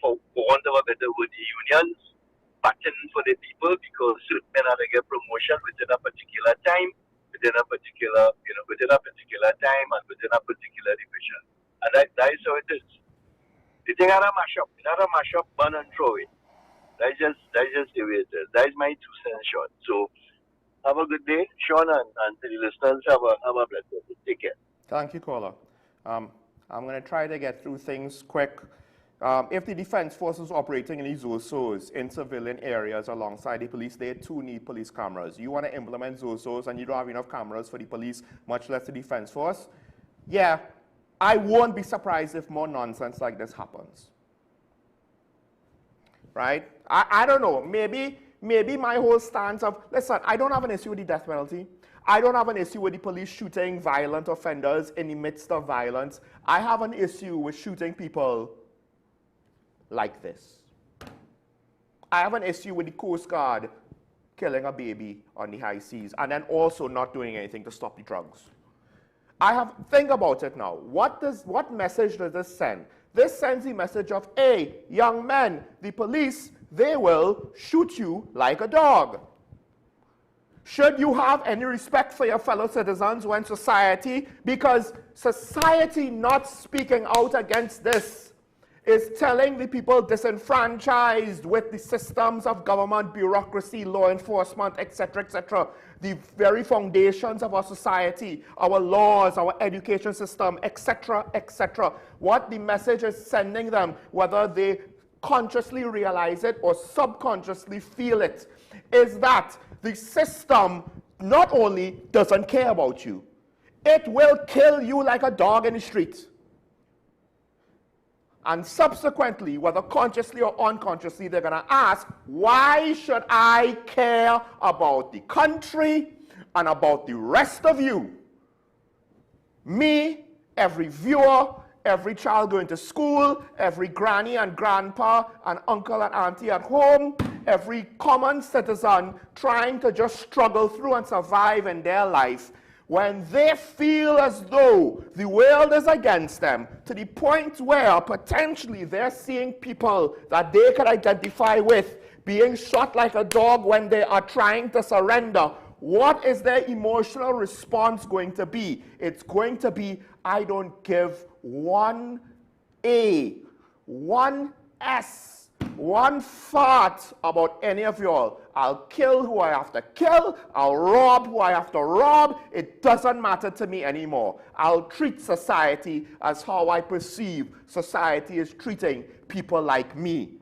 for want of a better word, the unions, battling for the people because certain men have to get promotion within a particular time, within a particular time and within a particular division. And that is how it is. The thing are a mashup. It's not a mashup, burn and throw it. That's just the way it is. That is my 2 cents short. So have a good day, Sean, and to the listeners, have a blessed day. Take care. Thank you, caller. I'm going to try to get through things quick. If the defense force is operating in these ZOSOs in civilian areas alongside the police, they too need police cameras. You want to implement ZOSOs and you don't have enough cameras for the police, much less the defense force? Yeah, I won't be surprised if more nonsense like this happens. Right? I don't know. Maybe my whole stance of, listen, I don't have an issue with the death penalty. I don't have an issue with the police shooting violent offenders in the midst of violence. I have an issue with shooting people like this. I have an issue with the Coast Guard killing a baby on the high seas and then also not doing anything to stop the drugs. Think about it now. What message does this send? This sends the message of, hey, young men, the police, they will shoot you like a dog. Should you have any respect for your fellow citizens when society, because society not speaking out against this is telling the people disenfranchised with the systems of government, bureaucracy, law enforcement, etc., the very foundations of our society, our laws, our education system, etc., what the message is sending them, whether they consciously realize it or subconsciously feel it, is that the system not only doesn't care about you, it will kill you like a dog in the street. And subsequently, whether consciously or unconsciously, they're going to ask, why should I care about the country and about the rest of you? Me, every viewer, every child going to school, every granny and grandpa and uncle and auntie at home, every common citizen trying to just struggle through and survive in their life, when they feel as though the world is against them, to the point where potentially they're seeing people that they can identify with being shot like a dog when they are trying to surrender, what is their emotional response going to be? It's going to be, I don't give one A, one S, one fart about any of y'all. I'll kill who I have to kill. I'll rob who I have to rob. It doesn't matter to me anymore. I'll treat society as how I perceive society is treating people like me.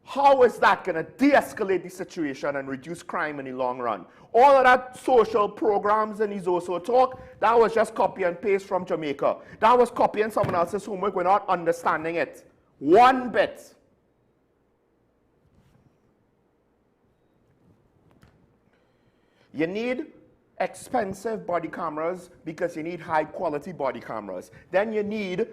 How is that going to de-escalate the situation and reduce crime in the long run? All of that social programs and ZOSO talk, that was just copy and paste from Jamaica. That was copying someone else's homework. We're not understanding it one bit. You need expensive body cameras because you need high quality body cameras. Then you need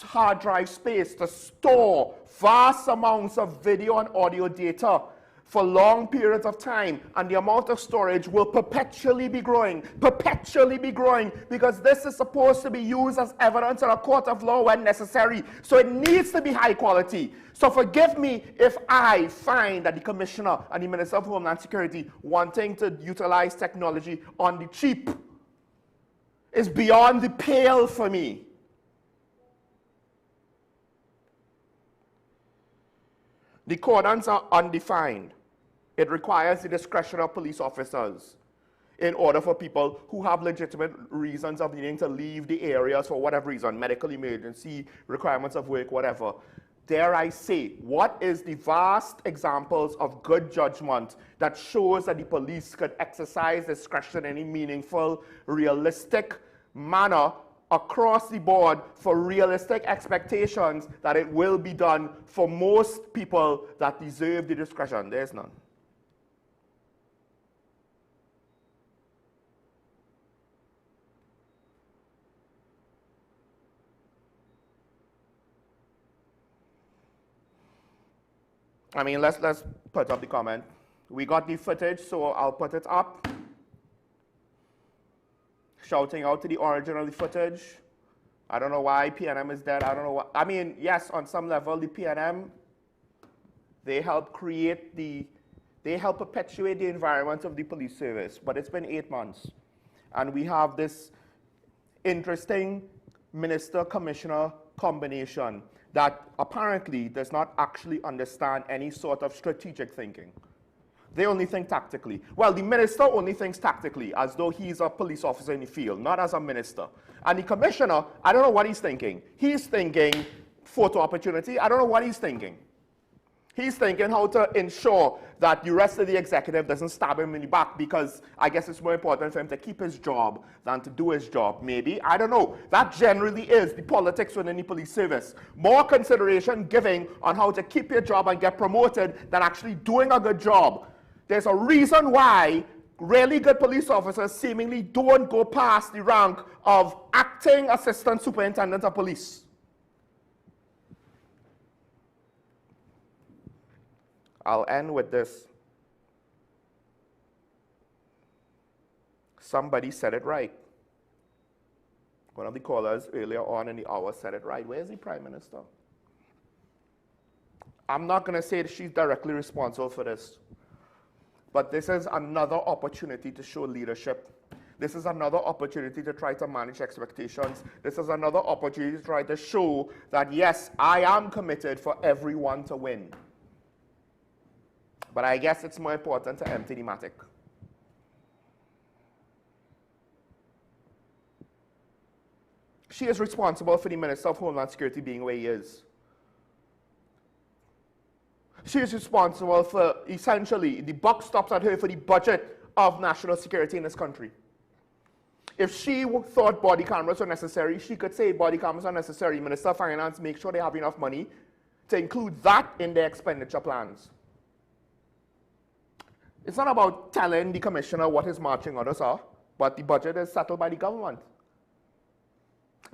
hard drive space to store vast amounts of video and audio data for long periods of time, and the amount of storage will perpetually be growing, because this is supposed to be used as evidence in a court of law when necessary. So it needs to be high quality. So forgive me if I find that the Commissioner and the Minister of Homeland Security wanting to utilize technology on the cheap is beyond the pale for me. The cordons are undefined. It requires the discretion of police officers in order for people who have legitimate reasons of needing to leave the areas for whatever reason, medical emergency, requirements of work, whatever. Dare I say, what is the vast examples of good judgment that shows that the police could exercise discretion in a meaningful, realistic manner across the board for realistic expectations that it will be done for most people that deserve the discretion? There's none. I mean, let's put up the comment. We got the footage, so I'll put it up. Shouting out to the origin of the footage. I don't know why PNM is dead. I don't know what. I mean, yes, on some level, the PNM, they help perpetuate the environment of the police service. But it's been 8 months. And we have this interesting minister-commissioner combination that apparently does not actually understand any sort of strategic thinking. They only think tactically. Well, the minister only thinks tactically, as though he's a police officer in the field, not as a minister. And the commissioner, I don't know what he's thinking. He's thinking, photo opportunity. I don't know what he's thinking. He's thinking how to ensure that the rest of the executive doesn't stab him in the back, because I guess it's more important for him to keep his job than to do his job. Maybe, I don't know. That generally is the politics within the police service. More consideration giving on how to keep your job and get promoted than actually doing a good job. There's a reason why really good police officers seemingly don't go past the rank of acting assistant superintendent of police. I'll end with this. Somebody said it right. One of the callers earlier on in the hour said it right. Where's the Prime Minister? I'm not going to say that she's directly responsible for this, but this is another opportunity to show leadership. This is another opportunity to try to manage expectations. This is another opportunity to try to show that, yes, I am committed for everyone to win. But I guess it's more important to empty the matic. She is responsible for the Minister of Homeland Security being where he is. She is responsible for, essentially, the buck stops at her for the budget of national security in this country. If she thought body cameras were necessary, she could say body cameras are necessary. Minister of Finance, make sure they have enough money to include that in their expenditure plans. It's not about telling the commissioner what his marching orders are, but the budget is settled by the government.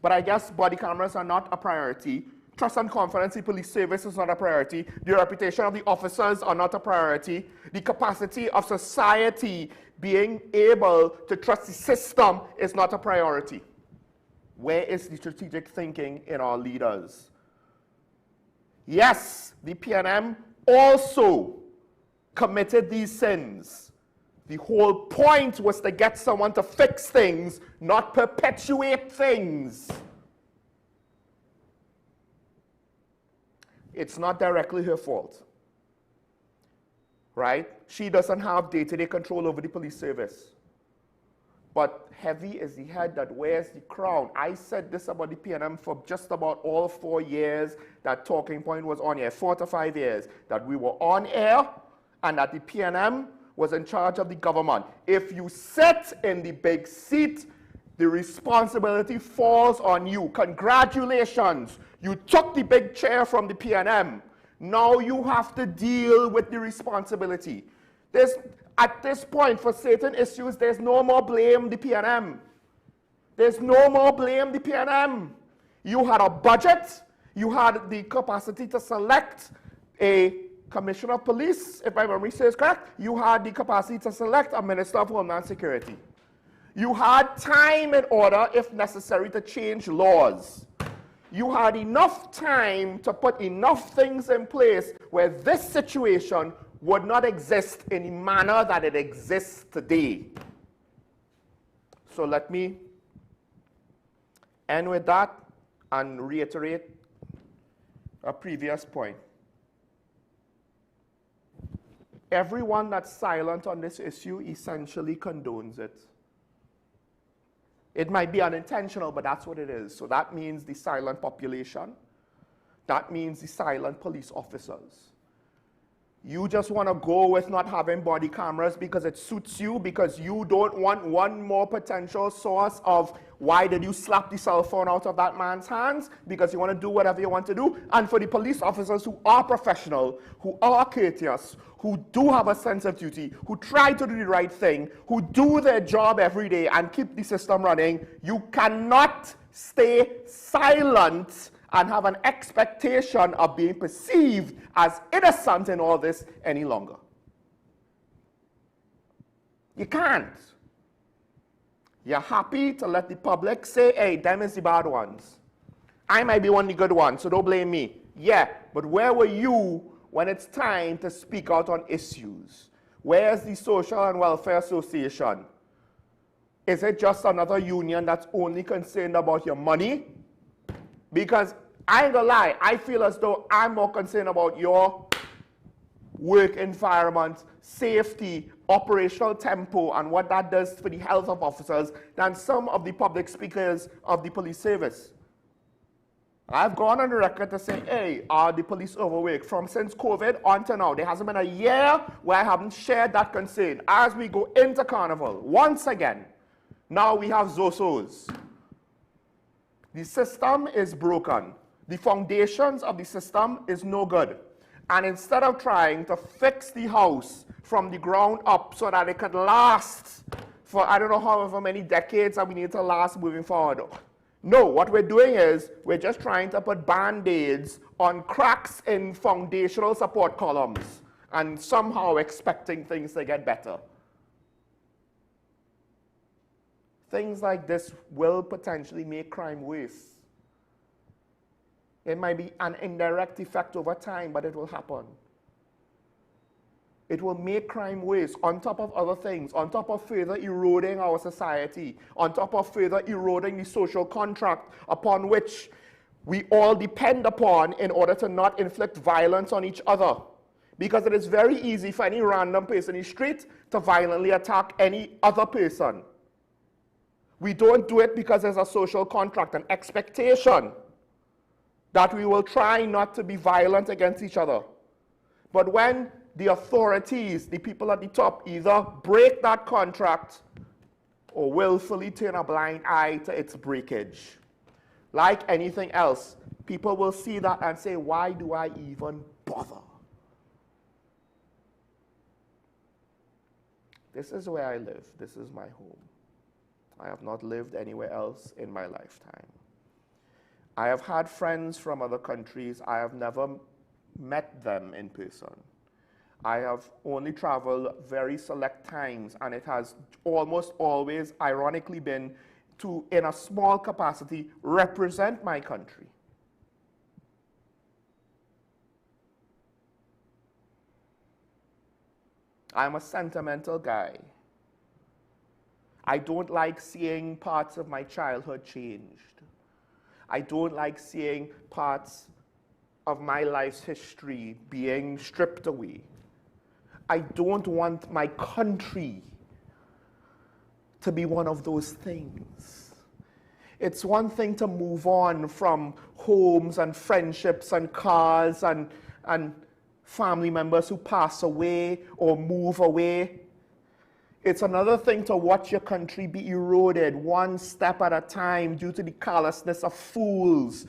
But I guess body cameras are not a priority. Trust and confidence in police service is not a priority. The reputation of the officers are not a priority. The capacity of society being able to trust the system is not a priority. Where is the strategic thinking in our leaders? Yes, the PNM also committed these sins. The whole point was to get someone to fix things, not perpetuate things. It's not directly her fault, right? She doesn't have day-to-day control over the police service. But heavy is the head that wears the crown. I said this about the PNM for just about all 4 years that Talking Point was on air, 4 to 5 years, that we were on air, and that the PNM was in charge of the government. If you sit in the big seat, the responsibility falls on you. Congratulations, you took the big chair from the PNM. Now you have to deal with the responsibility. At this point, for certain issues, there's no more blame the PNM. There's no more blame the PNM. You had a budget, you had the capacity to select a Commissioner of Police, if my memory serves correct. You had the capacity to select a Minister of Homeland Security. You had time in order, if necessary, to change laws. You had enough time to put enough things in place where this situation would not exist in the manner that it exists today. So let me end with that and reiterate a previous point. Everyone that's silent on this issue essentially condones it. It might be unintentional, but that's what it is. So that means the silent population. That means the silent police officers. You just want to go with not having body cameras because it suits you, because you don't want one more potential source of why did you slap the cell phone out of that man's hands, because you want to do whatever you want to do. And for the police officers who are professional, who are courteous, who do have a sense of duty, who try to do the right thing, who do their job every day and keep the system running, you cannot stay silent and have an expectation of being perceived as innocent in all this any longer. You can't. You're happy to let the public say, hey, them is the bad ones. I might be one of the good ones, so don't blame me. Yeah, but where were you when it's time to speak out on issues? Where's the Social and Welfare Association? Is it just another union that's only concerned about your money? Because I ain't gonna lie, I feel as though I'm more concerned about your work environment, safety, operational tempo, and what that does for the health of officers than some of the public speakers of the police service. I've gone on the record to say, hey, are the police overworked? From since COVID on to now, there hasn't been a year where I haven't shared that concern. As we go into Carnival, once again, now we have Zosos. The system is broken. The foundations of the system is no good. And instead of trying to fix the house from the ground up so that it could last for I don't know however many decades that we need to last moving forward, no, what we're doing is we're just trying to put band-aids on cracks in foundational support columns and somehow expecting things to get better. Things like this will potentially make crime worse. It might be an indirect effect over time, but it will happen. It will make crime worse on top of other things, on top of further eroding our society, on top of further eroding the social contract upon which we all depend upon in order to not inflict violence on each other. Because it is very easy for any random person in the street to violently attack any other person. We don't do it because there's a social contract, an expectation that we will try not to be violent against each other. But when the authorities, the people at the top, either break that contract or willfully turn a blind eye to its breakage, like anything else, people will see that and say, why do I even bother? This is where I live. This is my home. I have not lived anywhere else in my lifetime. I have had friends from other countries. I have never met them in person. I have only traveled very select times, and it has almost always, ironically, been to, in a small capacity, represent my country. I'm a sentimental guy. I don't like seeing parts of my childhood changed. I don't like seeing parts of my life's history being stripped away. I don't want my country to be one of those things. It's one thing to move on from homes and friendships and cars and family members who pass away or move away. It's another thing to watch your country be eroded one step at a time due to the callousness of fools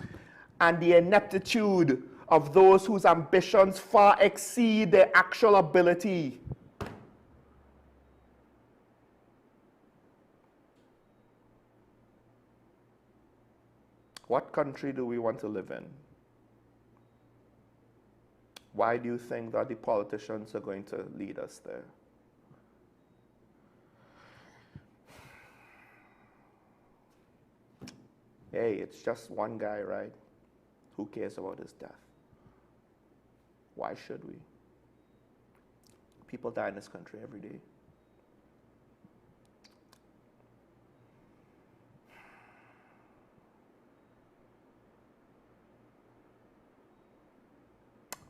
and the ineptitude of those whose ambitions far exceed their actual ability. What country do we want to live in? Why do you think that the politicians are going to lead us there? Hey, it's just one guy, right? Who cares about his death? Why should we? People die in this country every day.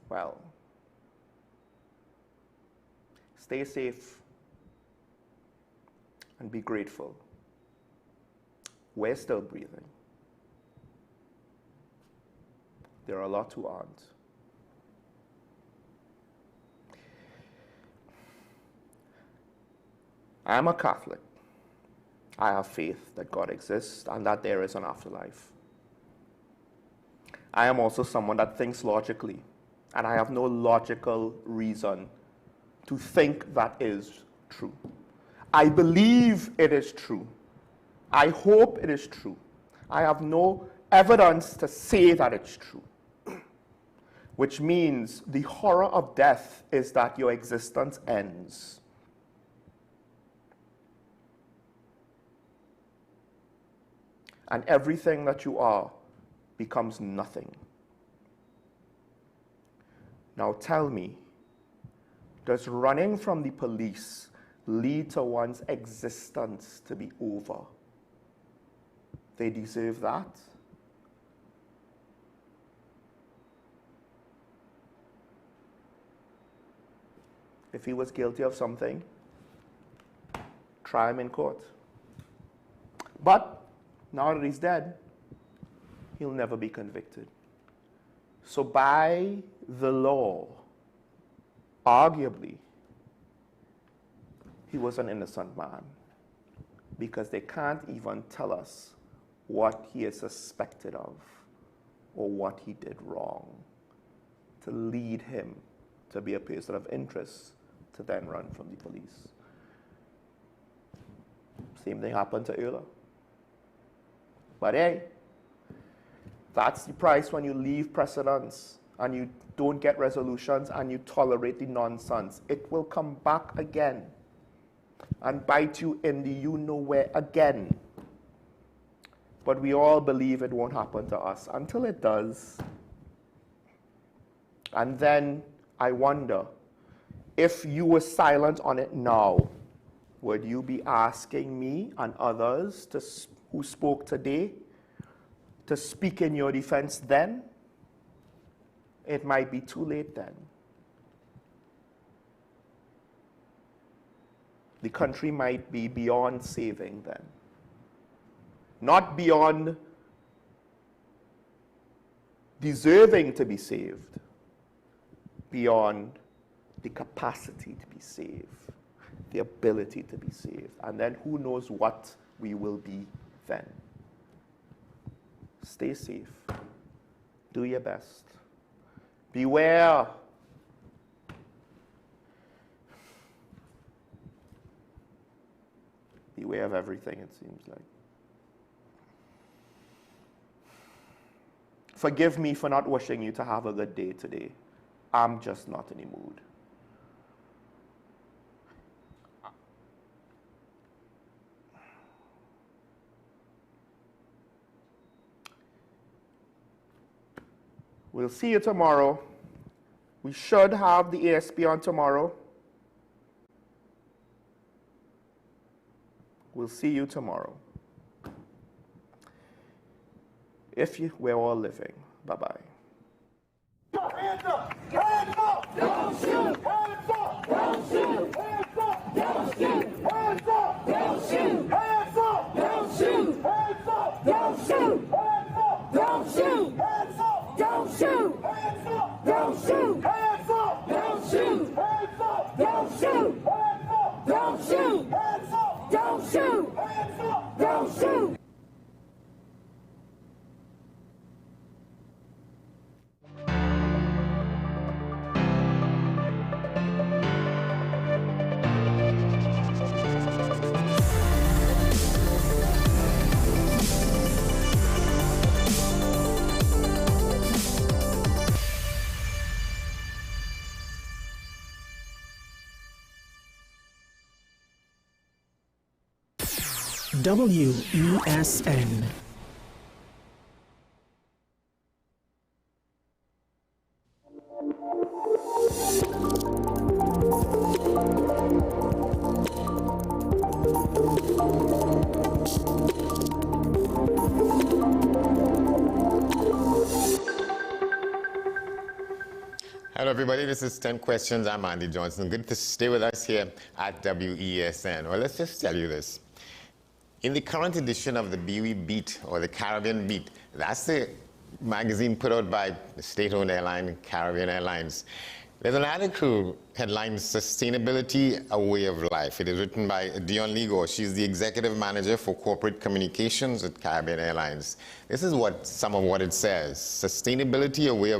Well, stay safe and be grateful. We're still breathing. There are a lot who aren't. I am a Catholic. I have faith that God exists and that there is an afterlife. I am also someone that thinks logically, and I have no logical reason to think that is true. I believe it is true. I hope it is true. I have no evidence to say that it's true. Which means the horror of death is that your existence ends. And everything that you are becomes nothing. Now tell me, does running from the police lead to one's existence to be over? They deserve that. If he was guilty of something, try him in court. But now that he's dead, he'll never be convicted. So by the law, arguably, he was an innocent man, because they can't even tell us what he is suspected of or what he did wrong to lead him to be a person of interest to then run from the police. Same thing happened to Euler. But hey, that's the price when you leave precedents and you don't get resolutions and you tolerate the nonsense. It will come back again and bite you in the you-know-where again. But we all believe it won't happen to us until it does. And then I wonder, if you were silent on it now, would you be asking me and others who spoke today to speak in your defense then? It might be too late then. The country might be beyond saving then. Not beyond deserving to be saved, beyond the capacity to be saved, the ability to be saved. And then who knows what we will be then. Stay safe. Do your best. Beware. Beware of everything, it seems like. Forgive me for not wishing you to have a good day today. I'm just not in the mood. We'll see you tomorrow. We should have the ASP on tomorrow. We'll see you tomorrow. We're all living. Bye-bye. Hands up! Hands up! Don't shoot! Hands up! Don't shoot! Hands up! Don't shoot! Hands up! Don't shoot! Hands up! Don't shoot! Hands up! Don't shoot! Hands up! Don't shoot! Hands up! Don't shoot! Hands up! Don't shoot! Hands up! Don't shoot! Hands up! Don't shoot! Hands up! Don't shoot! Hands up! Don't shoot! Hands up! Don't shoot! WESN. Hello everybody, this is 10 Questions. I'm Andy Johnson. Good to stay with us here at WESN. Well, let's just tell you this. In the current edition of the BWE Beat, or the Caribbean Beat, that's the magazine put out by the state-owned airline, Caribbean Airlines. There's an article headlined Sustainability, a Way of Life. It is written by Dion Ligor. She's the executive manager for corporate communications at Caribbean Airlines. This is some of what it says. Sustainability, a way of